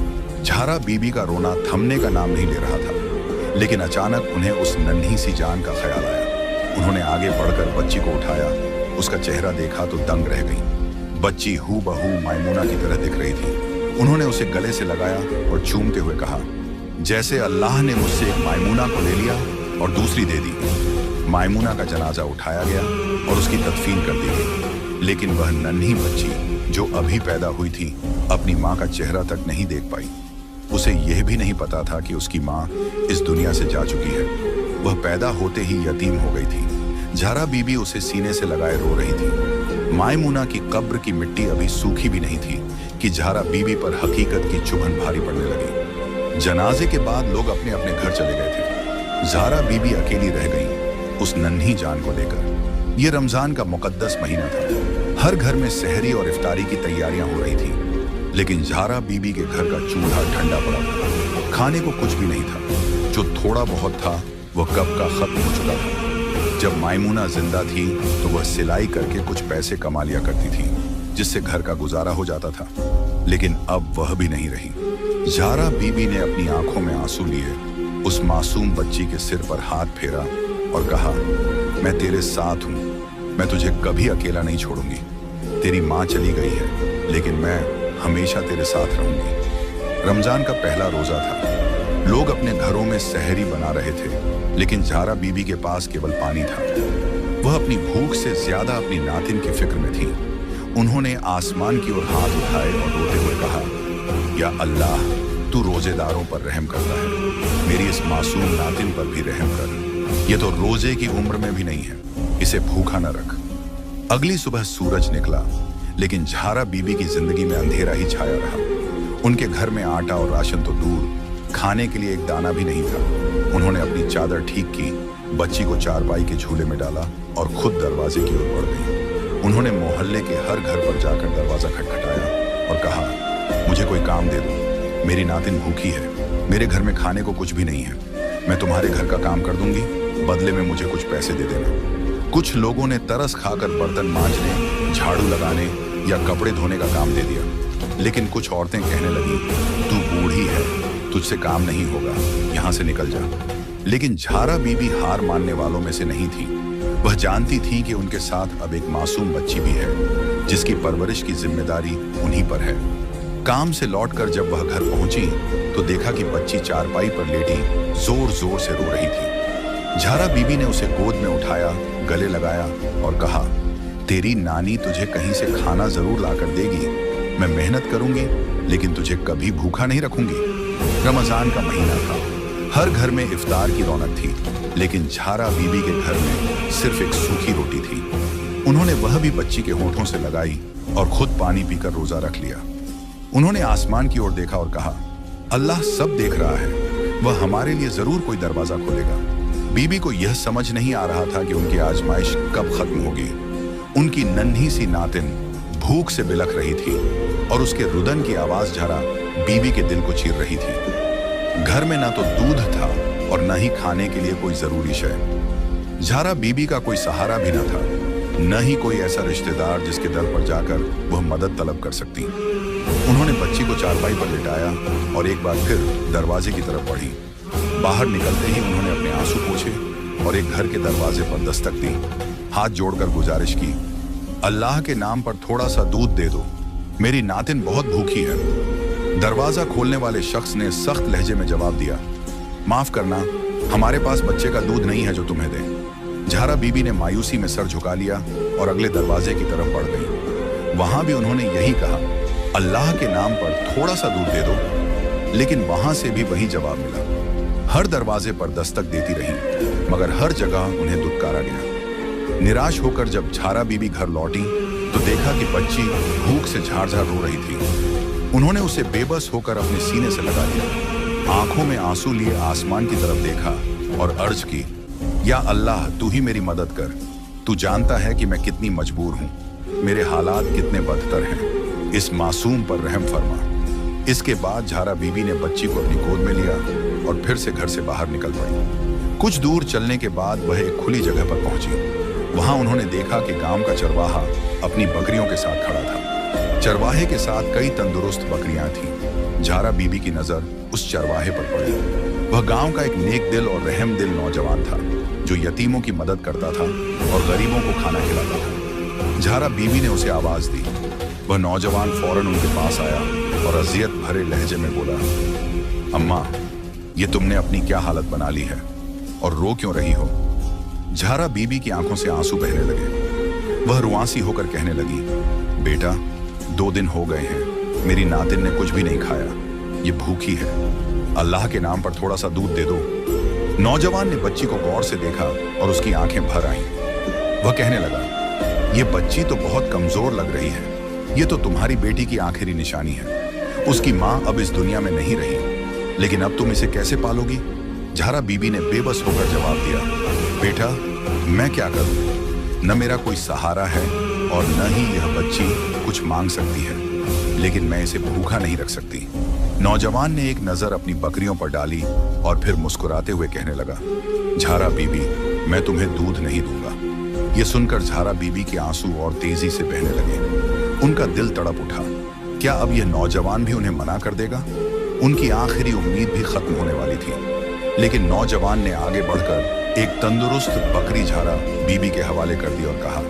झारा बीबी का रोना थमने का नाम नहीं ले रहा था, लेकिन अचानक उन्हें उस नन्ही सी जान का ख्याल आया। उन्होंने आगे बढ़कर बच्ची को उठाया। उसका चेहरा देखा तो दंग रह गई। बच्ची हूबहू मायमूना की तरह दिख रही थी। उन्होंने उसे गले से लगाया और चूमते हुए कहा, जैसे अल्लाह ने मुझसे एक मायमूना को ले लिया और दूसरी दे दी। मायमूना का जनाजा उठाया गया और उसकी तदफीन कर दी गई, लेकिन वह नन्ही बच्ची जो अभी पैदा हुई थी अपनी माँ का चेहरा तक नहीं देख पाई। उसे यह भी नहीं पता था कि उसकी माँ इस दुनिया से जा चुकी है। वह पैदा होते ही यतीम हो गई थी। झारा बीबी उसे सीने से लगाए रो रही थी। मायमूना की कब्र की मिट्टी अभी सूखी भी नहीं थी कि झारा बीबी पर हकीकत की चुभन भारी पड़ने लगी। जनाजे के बाद लोग अपने अपने घर चले गए थे। झारा बीबी अकेली रह गई उस नन्ही जान को लेकर। यह रमजान का मुकद्दस महीना था। हर घर में सहरी और इफ्तारी की तैयारियां हो रही थी, लेकिन झारा बीबी के घर का चूल्हा ठंडा पड़ा था। खाने को कुछ भी नहीं था। जो थोड़ा बहुत था वह कब का खत्म हो चुका था। जब मायमूना जिंदा थी तो वह सिलाई करके कुछ पैसे कमा लिया करती थी, जिससे घर का गुजारा हो जाता था, लेकिन अब वह भी नहीं रही। झारा बीबी ने अपनी आंखों में आंसू लिए उस मासूम बच्ची के सिर पर हाथ फेरा और कहा, मैं तेरे साथ हूँ। मैं तुझे कभी अकेला नहीं छोड़ूंगी। तेरी माँ चली गई है, लेकिन मैं हमेशा तेरे साथ रहूंगी। रमजान का पहला रोजा था। लोग अपने घरों में सहरी बना रहे थे, लेकिन झारा बीबी के पास केवल पानी था। वह अपनी भूख से ज्यादा अपनी नातिन की फिक्र में थी। उन्होंने आसमान की ओर हाथ उठाए और रोते हुए कहा, या अल्लाह, तू रोजेदारों पर रहम करता है, मेरी इस मासूम नातिन पर भी रहम कर। ये तो रोजे की उम्र में भी नहीं है, इसे भूखा न रख। अगली सुबह सूरज निकला, लेकिन झारा बीबी की जिंदगी में अंधेरा ही छाया रहा। उनके घर में आटा और राशन तो दूर, खाने के लिए एक दाना भी नहीं था। उन्होंने अपनी चादर ठीक की, बच्ची को चारपाई के झूले में डाला और खुद दरवाजे की ओर बढ़ गई। उन्होंने मोहल्ले के हर घर पर जाकर दरवाजा खटखटाया और कहा, मुझे कोई काम दे दो, मेरी नातिन भूखी है, मेरे घर में खाने को कुछ भी नहीं है। मैं तुम्हारे घर का काम कर दूंगी, बदले में मुझे कुछ पैसे दे देना। कुछ लोगों ने तरस खाकर बर्तन मांजने, झाड़ू लगाने या कपड़े धोने का काम दे दिया। लेकिन कुछ औरतें कहने लगी, तू बूढ़ी है, तुझसे काम नहीं होगा, यहाँ से निकल जा। लेकिन झारा बीबी हार मानने वालों में से नहीं थी। वह जानती थी कि उनके साथ अब एक मासूम बच्ची भी है, जिसकी परवरिश की जिम्मेदारी उन्हीं पर है। काम से लौटकर जब वह घर पहुंची तो देखा कि बच्ची चारपाई पर लेटी जोर जोर से रो रही थी। झारा बीबी ने उसे गोद में उठाया, गले लगाया और कहा, तेरी नानी तुझे कहीं से खाना जरूर लाकर देगी। मैं मेहनत करूंगी लेकिन तुझे कभी भूखा नहीं रखूंगी। रमजान का महीना था, हर घर में इफ्तार की रौनक थी, लेकिन झारा बीबी के घर में सिर्फ एक सूखी रोटी थी। उन्होंने वह भी बच्ची के होठों से लगाई और खुद पानी पीकर रोजा रख लिया। उन्होंने आसमान की ओर देखा और कहा, अल्लाह सब देख रहा है, वह हमारे लिए जरूर कोई दरवाजा खोलेगा। बीबी को यह समझ नहीं आ रहा था कि उनकी आजमाइश कब खत्म होगी। उनकी नन्ही सी नातिन भूख से बिलख रही थी और उसके रुदन की आवाज झारा बीबी के दिल को चीर रही थी। घर में ना तो दूध था और न ही खाने के लिए कोई जरूरी शय। झारा बीबी का कोई सहारा भी न था, न ही कोई ऐसा रिश्तेदार जिसके दर पर जाकर वह मदद तलब कर सकती। उन्होंने बच्ची को चारपाई पर लिटाया और एक बार फिर दरवाजे की तरफ बढ़ी। बाहर निकलते ही उन्होंने अपने आंसू पोंछे और एक घर के दरवाजे पर दस्तक दी। हाथ जोड़कर गुजारिश की, अल्लाह के नाम पर थोड़ा सा दूध दे दो, मेरी नातिन बहुत भूखी है। दरवाजा खोलने वाले शख्स ने सख्त लहजे में जवाब दिया, माफ करना, हमारे पास बच्चे का दूध नहीं है जो तुम्हें दे। झारा बीबी ने मायूसी में सर झुका लिया और अगले दरवाजे की तरफ बढ़ गई। वहां भी उन्होंने यही कहा, अल्लाह के नाम पर थोड़ा सा दूध दे दो। लेकिन वहां से भी वही जवाब मिला। हर दरवाजे पर दस्तक देती रही, मगर हर जगह उन्हें दुत्कारा गया। निराश होकर जब झारा बीबी घर लौटी तो देखा कि बच्ची भूख से झाड़-झाड़ रो रही थी। उन्होंने उसे बेबस होकर अपने सीने से लगा लिया, आंखों में आंसू लिए आसमान की तरफ देखा और अर्ज की, या अल्लाह, तू ही मेरी मदद कर। तू जानता है कि मैं कितनी मजबूर हूँ, मेरे हालात कितने बदतर हैं, इस मासूम पर रहम फरमा। इसके बाद झारा बीबी ने बच्ची को अपनी गोद में लिया और फिर से घर से बाहर निकल पड़ी। कुछ दूर चलने के बाद वह एक खुली जगह पर पहुंची। वहां उन्होंने देखा कि गांव का चरवाहा अपनी बकरियों के साथ खड़ा था। चरवाहे के साथ कई तंदुरुस्त बकरियां थीं। झारा बीबी की नजर उस चरवाहे पर पड़ी। वह गांव का एक नेक दिल और रहम दिल नौजवान था, जो यतीमों की मदद करता था और गरीबों को खाना खिलाता था। झारा बीबी ने उसे आवाज दी। वह नौजवान फौरन उनके पास आया और अजियत भरे लहजे में बोला, अम्मा, ये तुमने अपनी क्या हालत बना ली है और रो क्यों रही हो? झारा बीबी की आंखों से आंसू बहने लगे। वह रुआंसी होकर कहने लगी, बेटा, 2 दिन हो गए हैं, मेरी नातिन ने कुछ भी नहीं खाया, ये भूखी है, अल्लाह के नाम पर थोड़ा सा दूध दे दो। नौजवान ने बच्ची को गौर से देखा और उसकी आंखें भर आईं। वह कहने लगा, ये बच्ची तो बहुत कमजोर लग रही है, ये तो तुम्हारी बेटी की आखिरी निशानी है। उसकी माँ अब इस दुनिया में नहीं रही, लेकिन अब तुम इसे कैसे पालोगी? झारा बीबी ने बेबस होकर जवाब दिया, बेटा, मैं क्या करूं? न मेरा कोई सहारा है और न ही यह बच्ची कुछ मांग सकती है, लेकिन मैं इसे भूखा नहीं रख सकती। नौजवान ने एक नजर अपनी बकरियों पर डाली और फिर मुस्कुराते हुए कहने लगा, झारा बीबी, मैं तुम्हें दूध नहीं दूंगा। यह सुनकर झारा बीबी के आंसू और तेजी से बहने लगे। उनका दिल तड़प उठा। क्या अब यह नौजवान भी उन्हें मना कर देगा? उनकी आखिरी उम्मीद भी खत्म होने वाली थी। लेकिन नौजवान ने आगे बढ़कर एक तंदुरुस्त बकरी झारा बीबी के हवाले कर दी और कहा,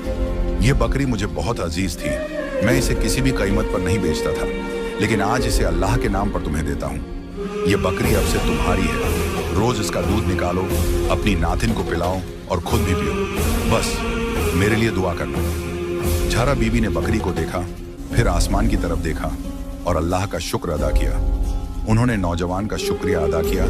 यह बकरी मुझे बहुत अजीज थी, मैं इसे किसी भी कीमत पर नहीं बेचता था, लेकिन आज इसे अल्लाह के नाम पर तुम्हें देता हूँ। यह बकरी अब से तुम्हारी है। रोज इसका दूध निकालो, अपनी नातिन को पिलाओ और खुद भी पियो। बस मेरे लिए दुआ करना। झारा बीबी ने बकरी को देखा, फिर आसमान की तरफ देखा और अल्लाह का शुक्र अदा किया। उन्होंने नौजवान का शुक्रिया अदा किया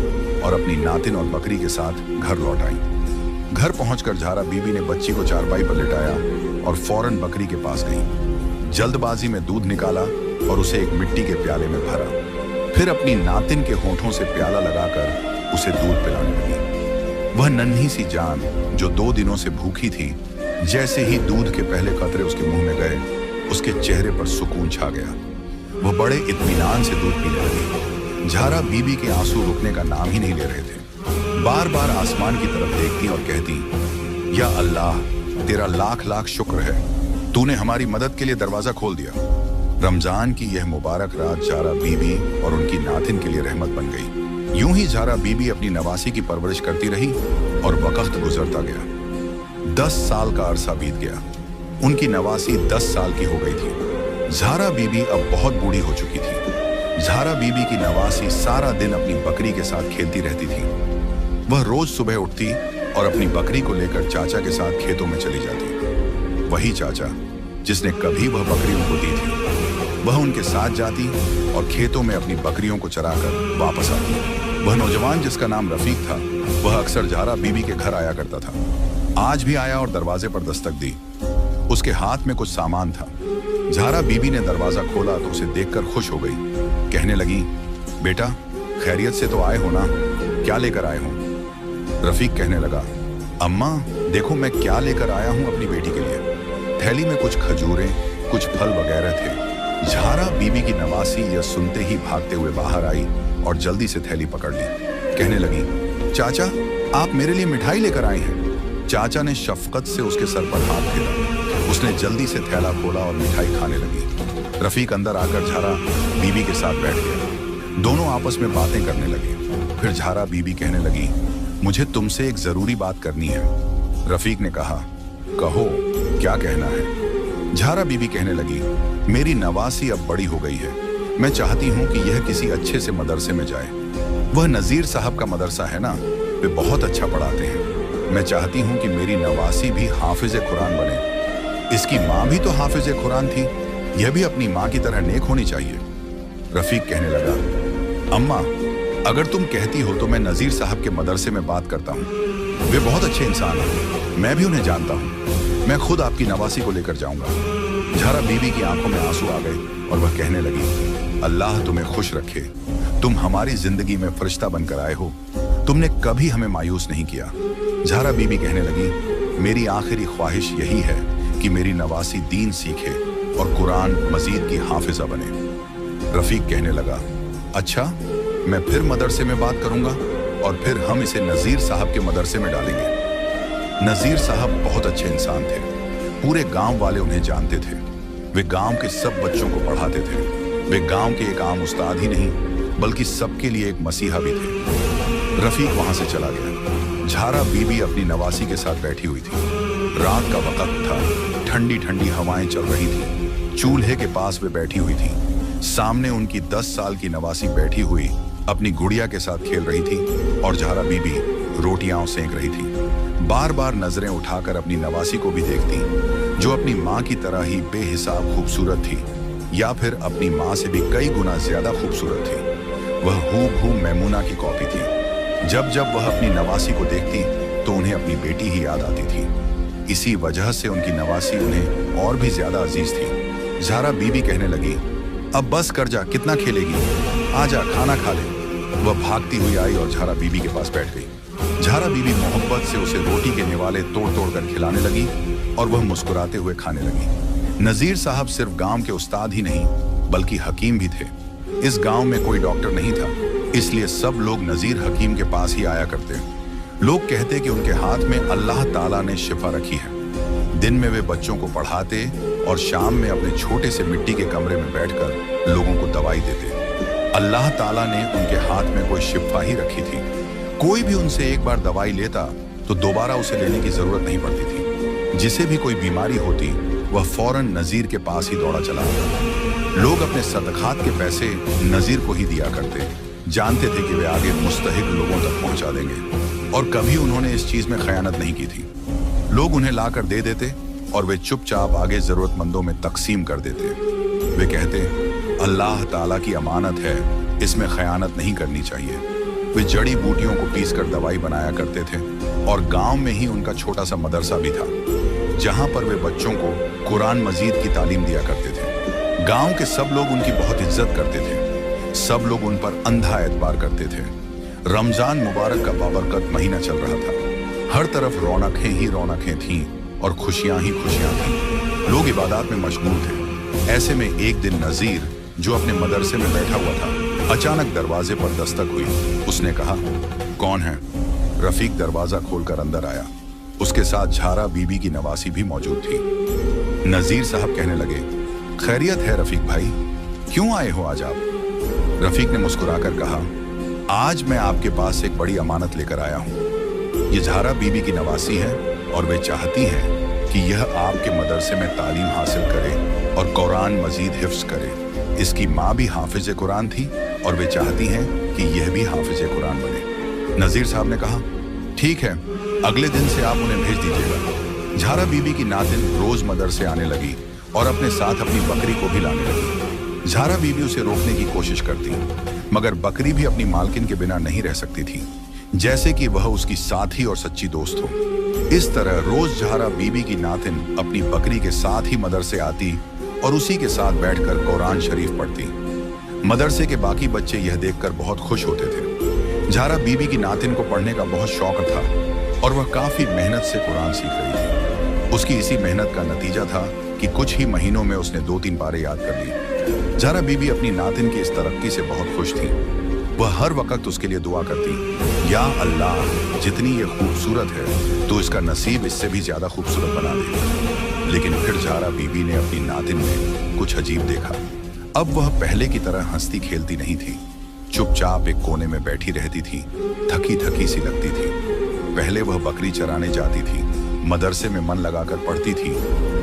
और अपनी नातिन और बकरी के साथ घर लौट आई। घर पहुंचकर झारा बीबी ने बच्ची को चारपाई पर लिटाया और फौरन बकरी के पास गई। जल्दबाजी में दूध निकाला और उसे एक मिट्टी के प्याले में भरा। फिर अपनी नातिन के होठों से प्याला लगाकर उसे दूध पिलाने लगी। वह नन्ही सी जान जो 2 दिनों से भूखी थी, जैसे ही दूध के पहले कतरे उसके मुंह में गए, उसके चेहरे पर सुकून छा गया। वह बड़े इत्मीनान से दूध पीने लगी। झारा बीबी के आंसू रुकने का नाम ही नहीं ले रहे थे। बार बार आसमान की तरफ देखती और कहती, या अल्लाह, तेरा लाख लाख शुक्र है, तूने हमारी मदद के लिए दरवाजा खोल दिया। रमजान की यह मुबारक रात ज़ारा बीबी और उनकी नातिन के लिए रहमत बन गई। यूं ही ज़ारा बीबी अपनी नवासी की परवरिश करती रही और वक्त गुजरता गया। 10 साल का अरसा बीत गया। उनकी नवासी 10 साल की हो गई थी। ज़ारा बीबी अब बहुत बूढ़ी हो चुकी थी। ज़ारा बीबी की नवासी सारा दिन अपनी बकरी के साथ खेलती रहती थी। वह रोज सुबह उठती और अपनी बकरी को लेकर चाचा के साथ खेतों में चली जाती। वही चाचा जिसने कभी वह बकरियों को दी थी, वह उनके साथ जाती और खेतों में अपनी बकरियों को चराकर वापस आती। वह नौजवान जिसका नाम रफीक था, वह अक्सर ज़ारा बीबी के घर आया करता था। आज भी आया और दरवाजे पर दस्तक दी। उसके हाथ में कुछ सामान था। ज़ारा बीबी ने दरवाजा खोला तो उसे देखकर खुश हो गई। कहने लगी, बेटा खैरियत से तो आए हो ना, क्या लेकर आए हो? रफीक कहने लगा, अम्मा देखो मैं क्या लेकर आया हूँ अपनी बेटी के लिए। थैली में कुछ खजूरें, कुछ फल वगैरह थे। ज़ारा बीबी की नवासी यह सुनते ही भागते हुए बाहर आई और जल्दी से थैली पकड़ ली। कहने लगी, चाचा आप मेरे लिए मिठाई लेकर आए हैं। चाचा ने शफकत से उसके सर पर हाथ फेरा। उसने जल्दी से थैला खोला और मिठाई खाने लगी। रफीक अंदर आकर ज़ारा बीबी के साथ बैठ गया। दोनों आपस में बातें करने लगे। फिर ज़ारा बीबी कहने लगी, मुझे तुमसे एक जरूरी बात करनी है। रफीक ने कहा, कहो क्या कहना है? ज़ारा बीबी कहने लगी, मेरी नवासी अब बड़ी हो गई है। मैं चाहती हूँ कि यह किसी अच्छे से मदरसे में जाए। वह नज़ीर साहब का मदरसा है ना, वे बहुत अच्छा पढ़ाते हैं। मैं चाहती हूँ कि मेरी नवासी भी हाफिज कुरान बने। इसकी माँ भी तो हाफिज कुरान थी, यह भी अपनी माँ की तरह नेक होनी चाहिए। रफीक कहने लगा, अम्मा अगर तुम कहती हो तो मैं नज़ीर साहब के मदरसे में बात करता हूँ। वे बहुत अच्छे इंसान हैं, मैं भी उन्हें जानता हूँ। मैं खुद आपकी नवासी को लेकर जाऊंगा। ज़ारा बीबी की आंखों में आंसू आ गए और वह कहने लगी, अल्लाह तुम्हें खुश रखे। तुम हमारी जिंदगी में फरिश्ता बनकर आए हो। तुमने कभी हमें मायूस नहीं किया। ज़ारा बीबी कहने लगी, मेरी आखिरी ख्वाहिश यही है कि मेरी नवासी दीन सीखे और कुरान मजीद की हाफिजा बने। रफीक कहने लगा, अच्छा मैं फिर मदरसे में बात करूंगा और फिर हम इसे नज़ीर साहब के मदरसे में डालेंगे। नज़ीर साहब बहुत अच्छे इंसान थे। पूरे गांव वाले उन्हें जानते थे। वे गांव के सब बच्चों को पढ़ाते थे। वे गांव के एक आम उस्ताद ही नहीं बल्कि सबके लिए एक मसीहा भी थे। रफीक वहां से चला गया। ज़ारा बीबी अपनी नवासी के साथ बैठी हुई थी। रात का वक्त था। ठंडी ठंडी हवाएं चल रही थी। चूल्हे के पास वे बैठी हुई थी। सामने उनकी 10 साल की नवासी बैठी हुई अपनी गुड़िया के साथ खेल रही थी और ज़ारा बीबी रोटियां सेंक रही थी। बार बार नजरें उठाकर अपनी नवासी को भी देखती, जो अपनी माँ की तरह ही बेहिसाब खूबसूरत थी, या फिर अपनी माँ से भी कई गुना ज्यादा खूबसूरत थी। वह हूबहू मैमूना की कॉपी थी। जब जब वह अपनी नवासी को देखती तो उन्हें अपनी बेटी ही याद आती थी। इसी वजह से उनकी नवासी उन्हें और भी ज्यादा अजीज थी। ज़ारा बीबी कहने लगी, अब बस कर जा, कितना खेलेगी, आजा खाना खा ले। वह भागती हुई आई और ज़ारा बीबी के पास बैठ गई। ज़ारा बीबी मोहब्बत से उसे रोटी के निवाले तोड़ तोड़ कर खिलाने लगी और वह मुस्कुराते हुए खाने लगी। नज़ीर साहब सिर्फ गांव के उस्ताद ही नहीं बल्कि हकीम भी थे। इस गांव में कोई डॉक्टर नहीं था, इसलिए सब लोग नज़ीर हकीम के पास ही आया करते। लोग कहते कि उनके हाथ में अल्लाह ताला ने शिफा रखी है। दिन में वे बच्चों को पढ़ाते और शाम में अपने छोटे से मिट्टी के कमरे में बैठकर लोगों को दवाई देते। अल्लाह ताला ने उनके हाथ में कोई शिफा ही रखी थी। कोई भी उनसे एक बार दवाई लेता तो दोबारा उसे लेने की जरूरत नहीं पड़ती थी। जिसे भी कोई बीमारी होती वह फौरन नज़ीर के पास ही दौड़ा चला आता। लोग अपने सदकात के पैसे नज़ीर को ही दिया करते, जानते थे कि वे आगे मुस्तहिक लोगों तक पहुंचा देंगे, और कभी उन्होंने इस चीज में खयानत नहीं की थी। लोग उन्हें लाकर दे देते और वे चुपचाप आगे जरूरतमंदों में तकसीम कर देते। वे कहते, अल्लाह ताला की अमानत है, इसमें खयानत नहीं करनी चाहिए। वे जड़ी बूटियों को पीसकर दवाई बनाया करते थे और गांव में ही उनका छोटा सा मदरसा भी था, जहां पर वे बच्चों को कुरान मजीद की तालीम दिया करते थे। गांव के सब लोग उनकी बहुत इज्जत करते थे। सब लोग उन पर अंधा एतबार करते थे। रमजान मुबारक का बाबरकत महीना चल रहा था। हर तरफ रौनकें ही रौनकें थीं और खुशियां ही खुशियां थीं। लोग इबादत में मशगूल थे। ऐसे में एक दिन नज़ीर, जो अपने मदरसे में बैठा हुआ था, अचानक दरवाजे पर दस्तक हुई। उसने कहा, कौन है? रफीक दरवाजा खोलकर अंदर आया। उसके साथ झारा बीबी की नवासी भी मौजूद थी। नजीर साहब कहने लगे, खैरियत है रफीक भाई, क्यों आए हो आज आप? रफीक ने मुस्कुराकर कहा, आज मैं आपके पास एक बड़ी अमानत लेकर आया हूँ। ये झारा बीबी की नवासी है और वे चाहती हैं कि यह आपके मदरसे में तालीम हासिल करे और कुरान मजीद हिफ्ज करे। इसकी माँ भी हाफिज कुरान थी और वे चाहती हैं कि यह भी हाफिज कुरान बने। नजीर साहब ने कहा, ठीक है, अगले दिन से आप उन्हें भेज दीजिएगा। झारा बीबी की नातिन रोज मदरसे आने लगी और अपने साथ अपनी बकरी को भी लाने लगी। झारा बीबी उसे रोकने की कोशिश करती, मगर बकरी भी अपनी मालकिन के बिना नहीं रह सकती थी, जैसे कि वह उसकी साथी और सच्ची दोस्त हो। इस तरह रोज झारा बीबी की नातिन अपनी बकरी के साथ ही मदरसे आती और उसी के साथ बैठकर कुरान शरीफ पढ़ती। मदरसे के बाकी बच्चे यह देखकर बहुत खुश होते थे। झारा बीबी की नातिन को पढ़ने का बहुत शौक था और वह काफी मेहनत से कुरान सीख रही थी। उसकी इसी मेहनत का नतीजा था कि कुछ ही महीनों में उसने 2-3 पारे याद कर लिए। झारा बीबी अपनी नातिन की इस तरक्की से बहुत खुश थी। वह हर वक्त उसके लिए दुआ करती, या अल्लाह, जितनी ये खूबसूरत है तो इसका नसीब इससे भी ज्यादा खूबसूरत बना दे। लेकिन फिर झारा बीबी ने अपनी नातिन में कुछ अजीब देखा। अब वह पहले की तरह हंसती खेलती नहीं थी, चुपचाप एक कोने में बैठी रहती थी, थकी थकी सी लगती थी। पहले वह बकरी चराने जाती थी, मदरसे में मन लगाकर पढ़ती थी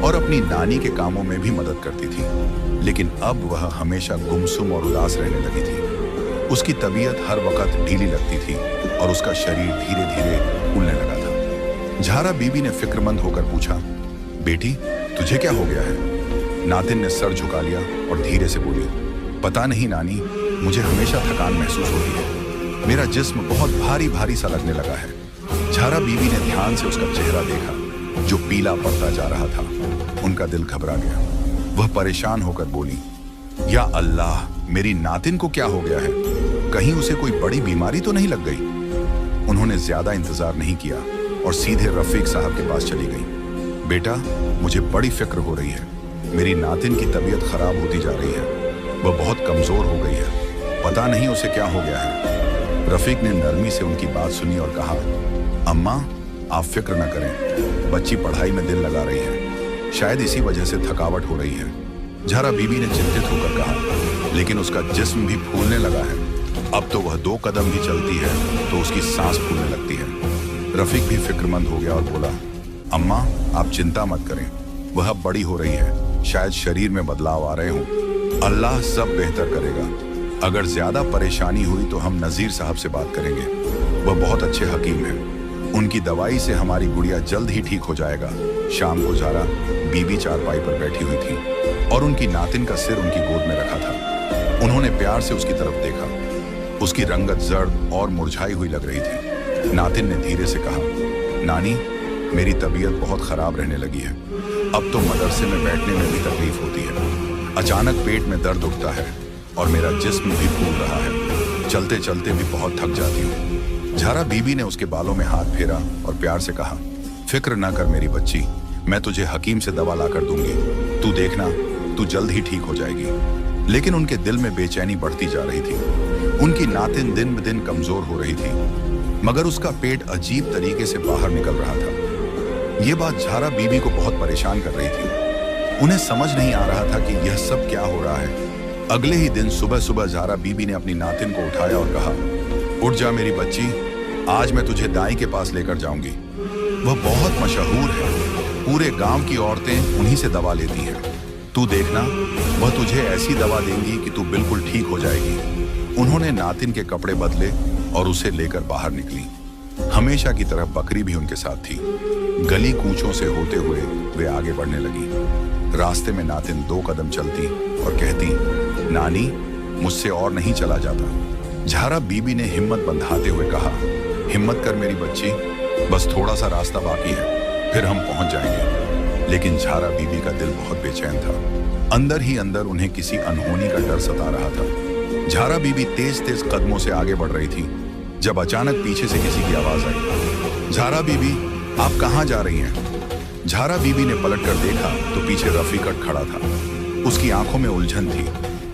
और अपनी नानी के कामों में भी मदद करती थी। लेकिन अब वह हमेशा गुमसुम और उदास रहने लगी थी। उसकी तबीयत हर वक्त ढीली लगती थी और उसका शरीर धीरे धीरे फूलने लगा था। झारा बीबी ने फिक्रमंद होकर पूछा, बेटी, तुझे क्या हो गया है? नातिन ने सर झुका लिया और धीरे से बोली, पता नहीं नानी, मुझे हमेशा थकान महसूस होती है। मेरा जिस्म बहुत भारी भारी सा लगने लगा है। झारा बीबी ने ध्यान से उसका चेहरा देखा जो पीला पड़ता जा रहा था। उनका दिल घबरा गया। वह परेशान होकर बोली, या अल्लाह, मेरी नातिन को क्या हो गया है? कहीं उसे कोई बड़ी बीमारी तो नहीं लग गई? उन्होंने ज्यादा इंतजार नहीं किया और सीधे रफीक साहब के पास चली गई। बेटा, मुझे बड़ी फिक्र हो रही है। मेरी नातिन की तबीयत खराब होती जा रही है। वह बहुत कमजोर हो गई है। पता नहीं उसे क्या हो गया है। रफीक ने नरमी से उनकी बात सुनी और कहा, अम्मा, आप फिक्र न करें, बच्ची पढ़ाई में दिल लगा रही है, शायद इसी वजह से थकावट हो रही है। झारा बीबी ने चिंतित होकर कहा, लेकिन उसका जिस्म भी फूलने लगा है। अब तो वह 2 कदम भी चलती है तो उसकी सांस फूलने लगती है। रफीक भी फिक्रमंद हो गया और बोला, अम्मा, आप चिंता मत करें, वह अब बड़ी हो रही है, शायद शरीर में बदलाव आ रहे हों। अल्लाह सब बेहतर करेगा। अगर ज्यादा परेशानी हुई तो हम नजीर साहब से बात करेंगे, वह बहुत अच्छे हकीम हैं। उनकी दवाई से हमारी गुड़िया जल्द ही ठीक हो जाएगा। शाम को झारा बीबी चारपाई पर बैठी हुई थी और उनकी नातिन का सिर उनकी गोद में रखा था। उन्होंने प्यार से उसकी तरफ देखा। उसकी रंगत जर्द और मुरझाई हुई लग रही थी। नातिन ने धीरे से कहा, नानी, मेरी तबीयत बहुत खराब रहने लगी है। अब तो मदरसे में बैठने में भी तकलीफ होती है। अचानक पेट में दर्द उठता है और मेरा जिस्म भी फूल रहा है। चलते चलते भी बहुत थक जाती हूँ। झारा बीबी ने उसके बालों में हाथ फेरा और प्यार से कहा, फिक्र ना कर मेरी बच्ची, मैं तुझे हकीम से दवा लाकर दूंगी। तू देखना, तू जल्द ही ठीक हो जाएगी। लेकिन उनके दिल में बेचैनी बढ़ती जा रही थी। उनकी नातिन दिन ब दिन कमजोर हो रही थी, मगर उसका पेट अजीब तरीके से बाहर निकल रहा था। ये बात झारा बीबी को बहुत परेशान कर रही थी। उन्हें समझ नहीं आ रहा था कि यह सब क्या हो रहा है। अगले ही दिन सुबह सुबह झारा बीबी ने अपनी नातिन को उठाया और कहा, उठ जा मेरी बच्ची, आज मैं तुझे दाई के पास लेकर जाऊंगी। वह बहुत मशहूर है, पूरे गांव की औरतें उन्हीं से दवा लेती हैं। तू देखना, वह तुझे ऐसी दवा देंगी कि तू बिल्कुल ठीक हो जाएगी। उन्होंने नातिन के कपड़े बदले और उसे लेकर बाहर निकली। हमेशा की तरह बकरी भी उनके साथ थी। गली कूचों से होते हुए वे आगे बढ़ने लगी। रास्ते में नातिन 2 कदम चलती और कहती, नानी, मुझसे और नहीं चला जाता। झारा बीबी ने हिम्मत बंधाते हुए कहा, हिम्मत कर मेरी बच्ची, बस थोड़ा सा रास्ता बाकी है, फिर हम पहुंच जाएंगे। लेकिन झारा बीबी का दिल बहुत बेचैन था। अंदर ही अंदर उन्हें किसी अनहोनी का डर सता रहा था। झारा बीबी तेज तेज कदमों से आगे बढ़ रही थी जब अचानक पीछे से किसी की आवाज आई, झारा बीबी, आप कहाँ जा रही हैं? झारा बीबी ने पलटकर देखा तो पीछे रफीकट खड़ा था। उसकी आंखों में उलझन थी,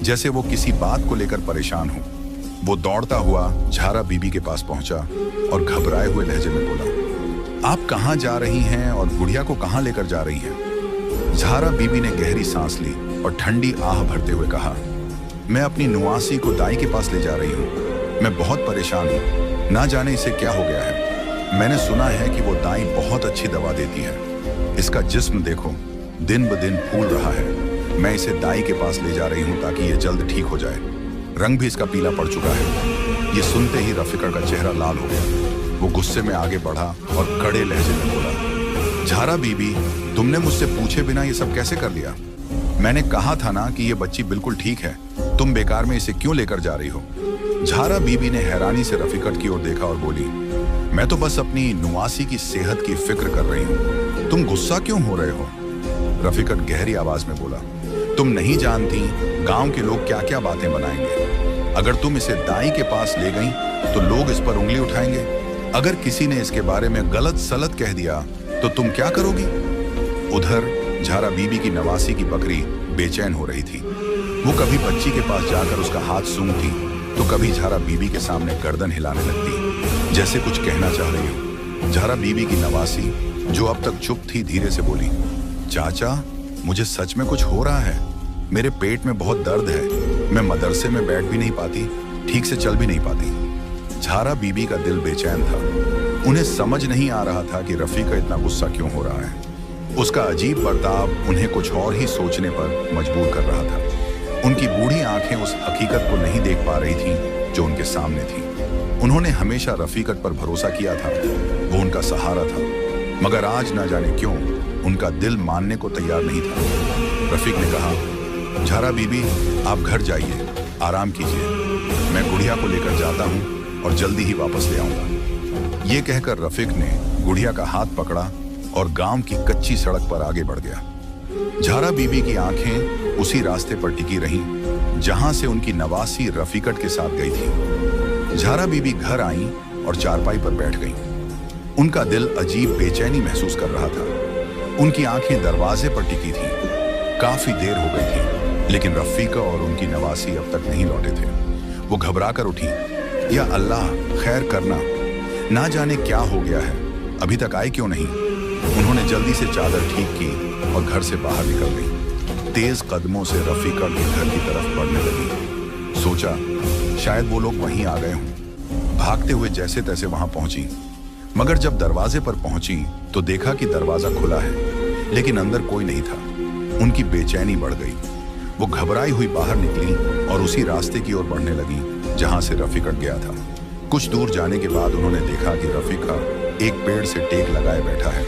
जैसे वो किसी बात को लेकर परेशान हो। वो दौड़ता हुआ झारा बीबी के पास पहुंचा और घबराए हुए लहजे में बोला, आप कहाँ जा रही हैं और गुड़िया को कहाँ लेकर जा रही हैं? झारा बीबी ने गहरी सांस ली और ठंडी आह भरते हुए कहा, मैं अपनी नुआसी को दाई के पास ले जा रही हूँ। मैं बहुत परेशान हूँ, ना जाने इसे क्या हो गया है। मैंने सुना है कि वो दाई बहुत अच्छी दवा देती है। इसका जिस्म देखो, दिन ब दिन फूल रहा है। मैं इसे दाई के पास ले जा रही हूँ ताकि ये जल्द ठीक हो जाए। रंग भी इसका पीला पड़ चुका है। ये सुनते ही रफीकड़ का चेहरा लाल हो गया। वो गुस्से में आगे बढ़ा और कड़े लहजे में बोला, झारा बीबी, तुमने मुझसे पूछे बिना ये सब कैसे कर लिया? मैंने कहा था ना कि ये बच्ची बिल्कुल ठीक है, तुम बेकार में इसे क्यों लेकर जा रही हो? झारा बीबी ने हैरानी से रफीकट की ओर देखा और बोली, मैं तो बस अपनी नुआसी की सेहत की फिक्र कर रही हूँ, तुम गुस्सा क्यों हो रहे हो? रफीकट गहरी आवाज में बोला, तुम नहीं जानती गांव के लोग क्या क्या बातें बनाएंगे। अगर तुम इसे दाई के पास ले गई तो लोग इस पर उंगली उठाएंगे। अगर किसी ने इसके बारे में गलत सलत कह दिया तो तुम क्या करोगी? उधर झारा बीबी की नवासी की बकरी बेचैन हो रही थी। वो कभी बच्ची के पास जाकर उसका हाथ सूंघती तो कभी झारा बीबी के सामने गर्दन हिलाने लगती, जैसे कुछ कहना चाह रही हो। झारा बीबी की नवासी, जो अब तक चुप थी, धीरे से बोली, चाचा, मुझे सच में कुछ हो रहा है। मेरे पेट में बहुत दर्द है। मैं मदरसे में बैठ भी नहीं पाती, ठीक से चल भी नहीं पाती। झारा बीबी का दिल बेचैन था। उन्हें समझ नहीं आ रहा था कि रफी का इतना गुस्सा क्यों हो रहा है। उसका अजीब बर्ताव उन्हें कुछ और ही सोचने पर मजबूर कर रहा था। उनकी बूढ़ी आंखें उस हकीकत को नहीं देख पा रही थीं जो उनके सामने थी। उन्होंने हमेशा रफीकत पर भरोसा किया था, वो उनका सहारा था, मगर आज ना जाने क्यों उनका दिल मानने को तैयार नहीं था। रफीक ने कहा, झारा बीबी, आप घर जाइए, आराम कीजिए। मैं गुड़िया को लेकर जाता हूँ और जल्दी ही वापस ले आऊंगा। ये कहकर रफीक ने गुड़िया का हाथ पकड़ा और गांव की कच्ची सड़क पर आगे बढ़ गया। झारा बीबी की आंखें उसी रास्ते पर टिकी रहीं जहां से उनकी नवासी रफीकट के साथ गई थी। झारा बीबी घर आई और चारपाई पर बैठ गईं। उनका दिल अजीब बेचैनी महसूस कर रहा था। उनकी आंखें दरवाजे पर टिकी थीं। काफी देर हो गई थी, लेकिन रफीका और उनकी नवासी अब तक नहीं लौटे थे। वो घबरा कर उठी, या अल्लाह, खैर करना, ना जाने क्या हो गया है, अभी तक आए क्यों नहीं? उन्होंने जल्दी से चादर ठीक की और घर से बाहर निकल गई। तेज कदमों से रफीका के घर की तरफ बढ़ने लगी। सोचा शायद वो लोग वहीं आ गए हों। भागते हुए जैसे तैसे वहां पहुंची, मगर जब दरवाजे पर पहुंची तो देखा कि दरवाजा खुला है, लेकिन अंदर कोई नहीं था। उनकी बेचैनी बढ़ गई। वो घबराई हुई बाहर निकली और उसी रास्ते की ओर बढ़ने लगी जहां से रफीकट गया था। कुछ दूर जाने के बाद उन्होंने देखा कि रफीका एक पेड़ से टेक लगाए बैठा है,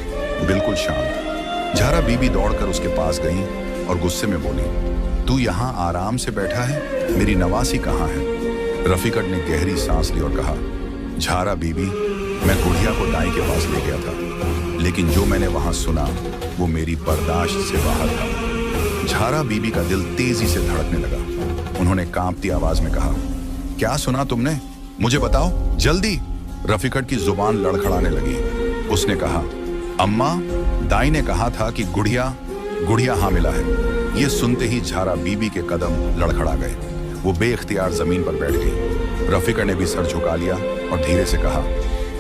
बिल्कुल शांत। झारा बीबी दौड़कर उसके पास गई और गुस्से में बोली, तू यहाँ आराम से बैठा है, मेरी नवासी कहाँ है? रफीकट ने गहरी सांस ली और कहा, झारा बीबी, मैं गुड़िया को दाई के पास ले गया था, लेकिन जो मैंने वहां सुना वो मेरी बर्दाश्त से बाहर था। झारा बीबी का दिल तेजी से धड़कने लगा। उन्होंने कांपती आवाज में कहा, क्या सुना तुमने? मुझे बताओ जल्दी। रफीकट की जुबान लड़खड़ाने लगी। उसने कहा, अम्मा, दाई ने कहा था कि गुड़िया हामिला है। ये सुनते ही झारा बीबी के कदम लड़खड़ा गए। वो बेइख्तियार जमीन पर बैठ गई। रफीकट ने भी सर झुका लिया और धीरे से कहा,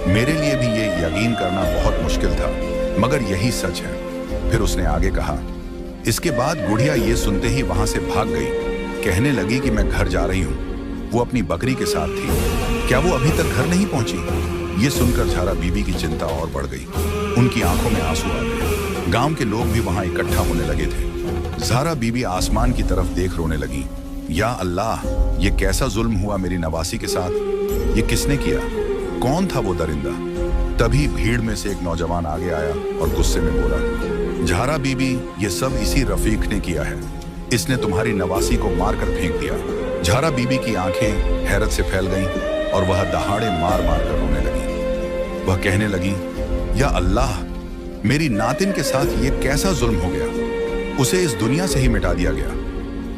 मेरे लिए भी ये यकीन करना बहुत मुश्किल था, मगर यही सच है। फिर उसने आगे कहा, इसके बाद गुड़िया ये सुनते ही वहां से भाग गई। कहने लगी कि मैं घर जा रही हूँ। वो अपनी बकरी के साथ थी। क्या वो अभी तक घर नहीं पहुंची? ये सुनकर झारा बीबी की चिंता और बढ़ गई। उनकी आंखों में आंसू आ गए। गांव के लोग भी वहां इकट्ठा होने लगे थे। झारा बीबी आसमान की तरफ देख रोने लगी। या अल्लाह, ये कैसा जुल्म हुआ मेरी नवासी के साथ? ये किसने किया? कौन था वो दरिंदा? तभी भीड़ में से एक नौजवान आगे आया और गुस्से में बोला, झारा बीबी, ये सब इसी रफीक ने किया है। इसने तुम्हारी नवासी को मारकर फेंक दिया। झारा बीबी की आंखें हैरत से फैल गईं और वह दहाड़े मार मार कर रोने लगी। वह कहने लगी, या अल्लाह, मेरी नातिन के साथ ये कैसा जुल्म हो गया? उसे इस दुनिया से ही मिटा दिया गया।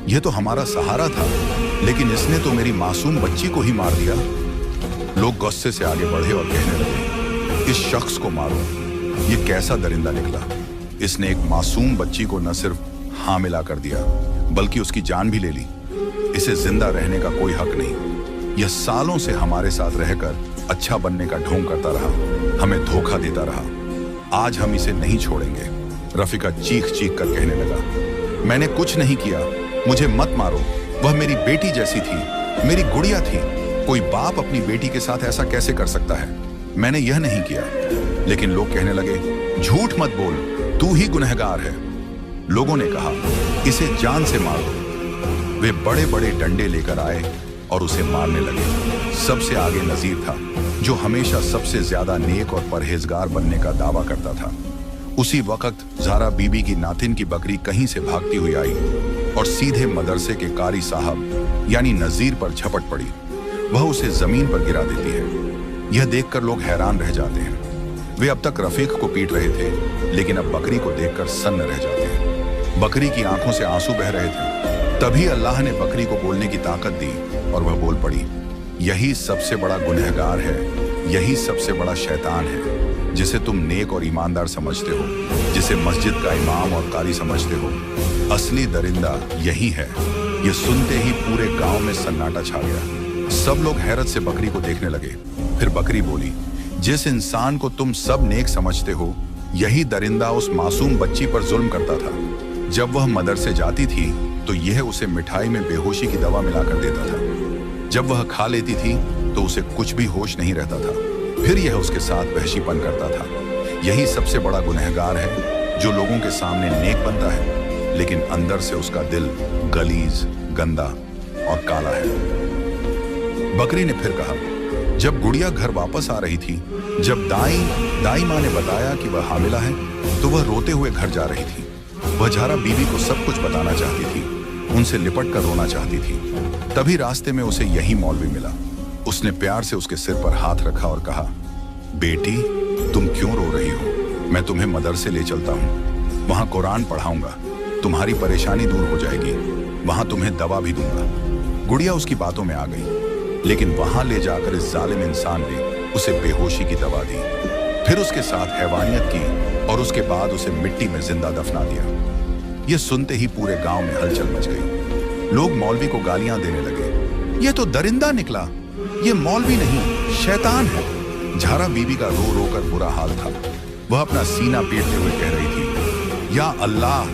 यह तो हमारा सहारा था, लेकिन इसने तो मेरी मासूम बच्ची को ही मार दिया। लोग गुस्से से आगे बढ़े और कहने लगे, इस शख्स को मारो। ये कैसा दरिंदा निकला? इसने एक मासूम बच्ची को न सिर्फ हामिला कर दिया, बल्कि उसकी जान भी ले ली। इसे जिंदा रहने का कोई हक नहीं। यह सालों से हमारे साथ रहकर अच्छा बनने का ढोंग करता रहा, हमें धोखा देता रहा। आज हम इसे नहीं छोड़ेंगे। रफीका चीख चीख कर कहने लगा, मैंने कुछ नहीं किया, मुझे मत मारो, वह मेरी बेटी जैसी थी, मेरी गुड़िया थी। कोई बाप अपनी बेटी के साथ ऐसा कैसे कर सकता है? मैंने यह नहीं किया। लेकिन लोग कहने लगे, झूठ मत बोल, तू ही गुनहगार है। लोगों ने कहा, इसे जान से मार दो। वे बड़े बड़े डंडे लेकर आए और उसे मारने लगे। सबसे आगे नजीर था, जो हमेशा सबसे ज्यादा नेक और परहेजगार बनने का दावा करता था। उसी वक्त ज़ारा बीबी की नातिन की बकरी कहीं से भागती हुई आई और सीधे मदरसे के कारी साहब यानी नजीर पर झपट पड़ी। वह उसे जमीन पर गिरा देती है। यह देखकर लोग हैरान रह जाते हैं। वे अब तक रफीक को पीट रहे थे, लेकिन अब बकरी को देखकर सन्न रह जाते हैं। बकरी की आंखों से आंसू बह रहे थे। तभी अल्लाह ने बकरी को बोलने की ताकत दी और वह बोल पड़ी, यही सबसे बड़ा गुनहगार है, यही सबसे बड़ा शैतान है, जिसे तुम नेक और ईमानदार समझते हो, जिसे मस्जिद का इमाम और कारी समझते हो। असली दरिंदा यही है। यह सुनते ही पूरे गांव में सन्नाटा छा गया। सब लोग हैरत से बकरी को देखने लगे। फिर बकरी बोली, जिस इंसान को तुम सब नेक समझते हो, यही दरिंदा उस मासूम बच्ची पर जुल्म करता था। जब वह मदरसे जाती थी तो यह उसे मिठाई में बेहोशी की दवा मिलाकर देता था। जब वह खा लेती थी तो उसे कुछ भी होश नहीं रहता था। फिर यह उसके साथ वहशीपन करता था। यही सबसे बड़ा गुनहगार है, जो लोगों के सामने नेक बनता है, लेकिन अंदर से उसका दिल गलीज, गंदा और काला है। बकरी ने फिर कहा, जब गुड़िया घर वापस आ रही थी, जब दाई माँ ने बताया कि वह हामिला है, तो वह रोते हुए घर जा रही थी। वह ज़ारा बीबी को सब कुछ बताना चाहती थी, उनसे लिपट कर रोना चाहती थी। तभी रास्ते में उसे यही मौलवी मिला। उसने प्यार से उसके सिर पर हाथ रखा और कहा, बेटी, तुम क्यों रो रही हो? मैं तुम्हें मदरसे ले चलता हूँ, वहाँ कुरान पढ़ाऊंगा, तुम्हारी परेशानी दूर हो जाएगी, वहाँ तुम्हें दवा भी दूंगा। गुड़िया उसकी बातों में आ गई, लेकिन वहाँ ले जाकर इस जालिम इंसान ने उसे बेहोशी की दवा दी, फिर उसके साथ हैवानियत की और उसके बाद उसे मिट्टी में जिंदा दफना दिया। यह सुनते ही पूरे गांव में हलचल मच गई। लोग मौलवी को गालियां देने लगे, यह तो दरिंदा निकला, यह मौलवी नहीं, शैतान है। ज़ारा बीबी का रो रो कर बुरा हाल था। वह अपना सीना पीटते हुए कह रही थी, या अल्लाह,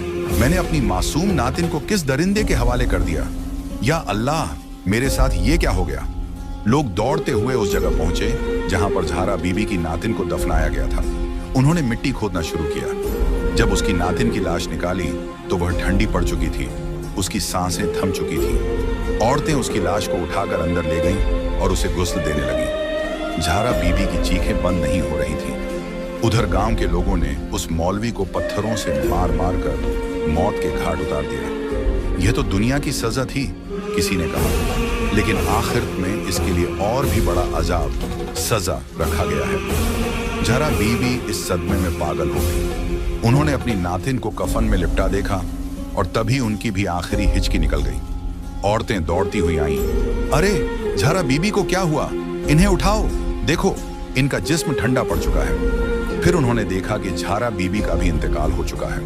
मैंने अपनी मासूम नातिन को किस दरिंदे के हवाले कर दिया? या अल्लाह, मेरे साथ ये क्या हो गया? लोग दौड़ते हुए उस जगह पहुंचे जहां पर ज़ारा बीबी की नातिन को दफनाया गया था। उन्होंने मिट्टी खोदना शुरू किया। जब उसकी नातिन की लाश निकाली तो वह ठंडी पड़ चुकी थी, उसकी सांसें थम चुकी थी। औरतें उसकी लाश को उठाकर अंदर ले गईं और उसे गुस्ल देने लगीं। ज़ारा बीबी की चीखें बंद नहीं हो रही थी। उधर गांव के लोगों ने उस मौलवी को पत्थरों से मार मार कर मौत के घाट उतार दिया। यह तो दुनिया की सजा थी, किसी ने कहा, लेकिन आखिर में इसके लिए और भी बड़ा अजाब, सजा रखा गया है। ज़ारा बीबी इस सदमे में पागल हो गई। उन्होंने अपनी नातिन को कफन में लिपटा देखा और तभी उनकी भी आखिरी हिचकी निकल गई। औरतें दौड़ती हुई आईं, अरे ज़ारा बीबी को क्या हुआ? इन्हें उठाओ, देखो इनका जिस्म ठंडा पड़ चुका है। फिर उन्होंने देखा कि ज़ारा बीबी का भी इंतकाल हो चुका है।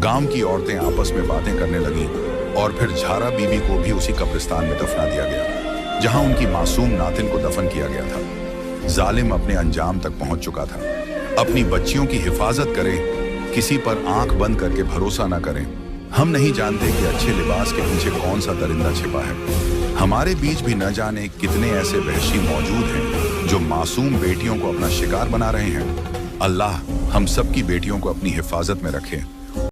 गांव की औरतें आपस में बातें करने लगीं और फिर ज़ारा बीबी को भी उसी कब्रिस्तान में दफना दिया गया, जहां उनकी मासूम नातिन को दफन किया गया था। जालिम अपने अंजाम तक पहुंच चुका था। अपनी बच्चियों की हिफाजत करें, किसी पर आंख बंद करके भरोसा ना करें। हम नहीं जानते कि अच्छे लिबास के पीछे कौन सा दरिंदा छिपा है। हमारे बीच भी न जाने कितने ऐसे वहशी मौजूद हैं जो मासूम बेटियों को अपना शिकार बना रहे हैं। अल्लाह हम सब की बेटियों को अपनी हिफाजत में रखे।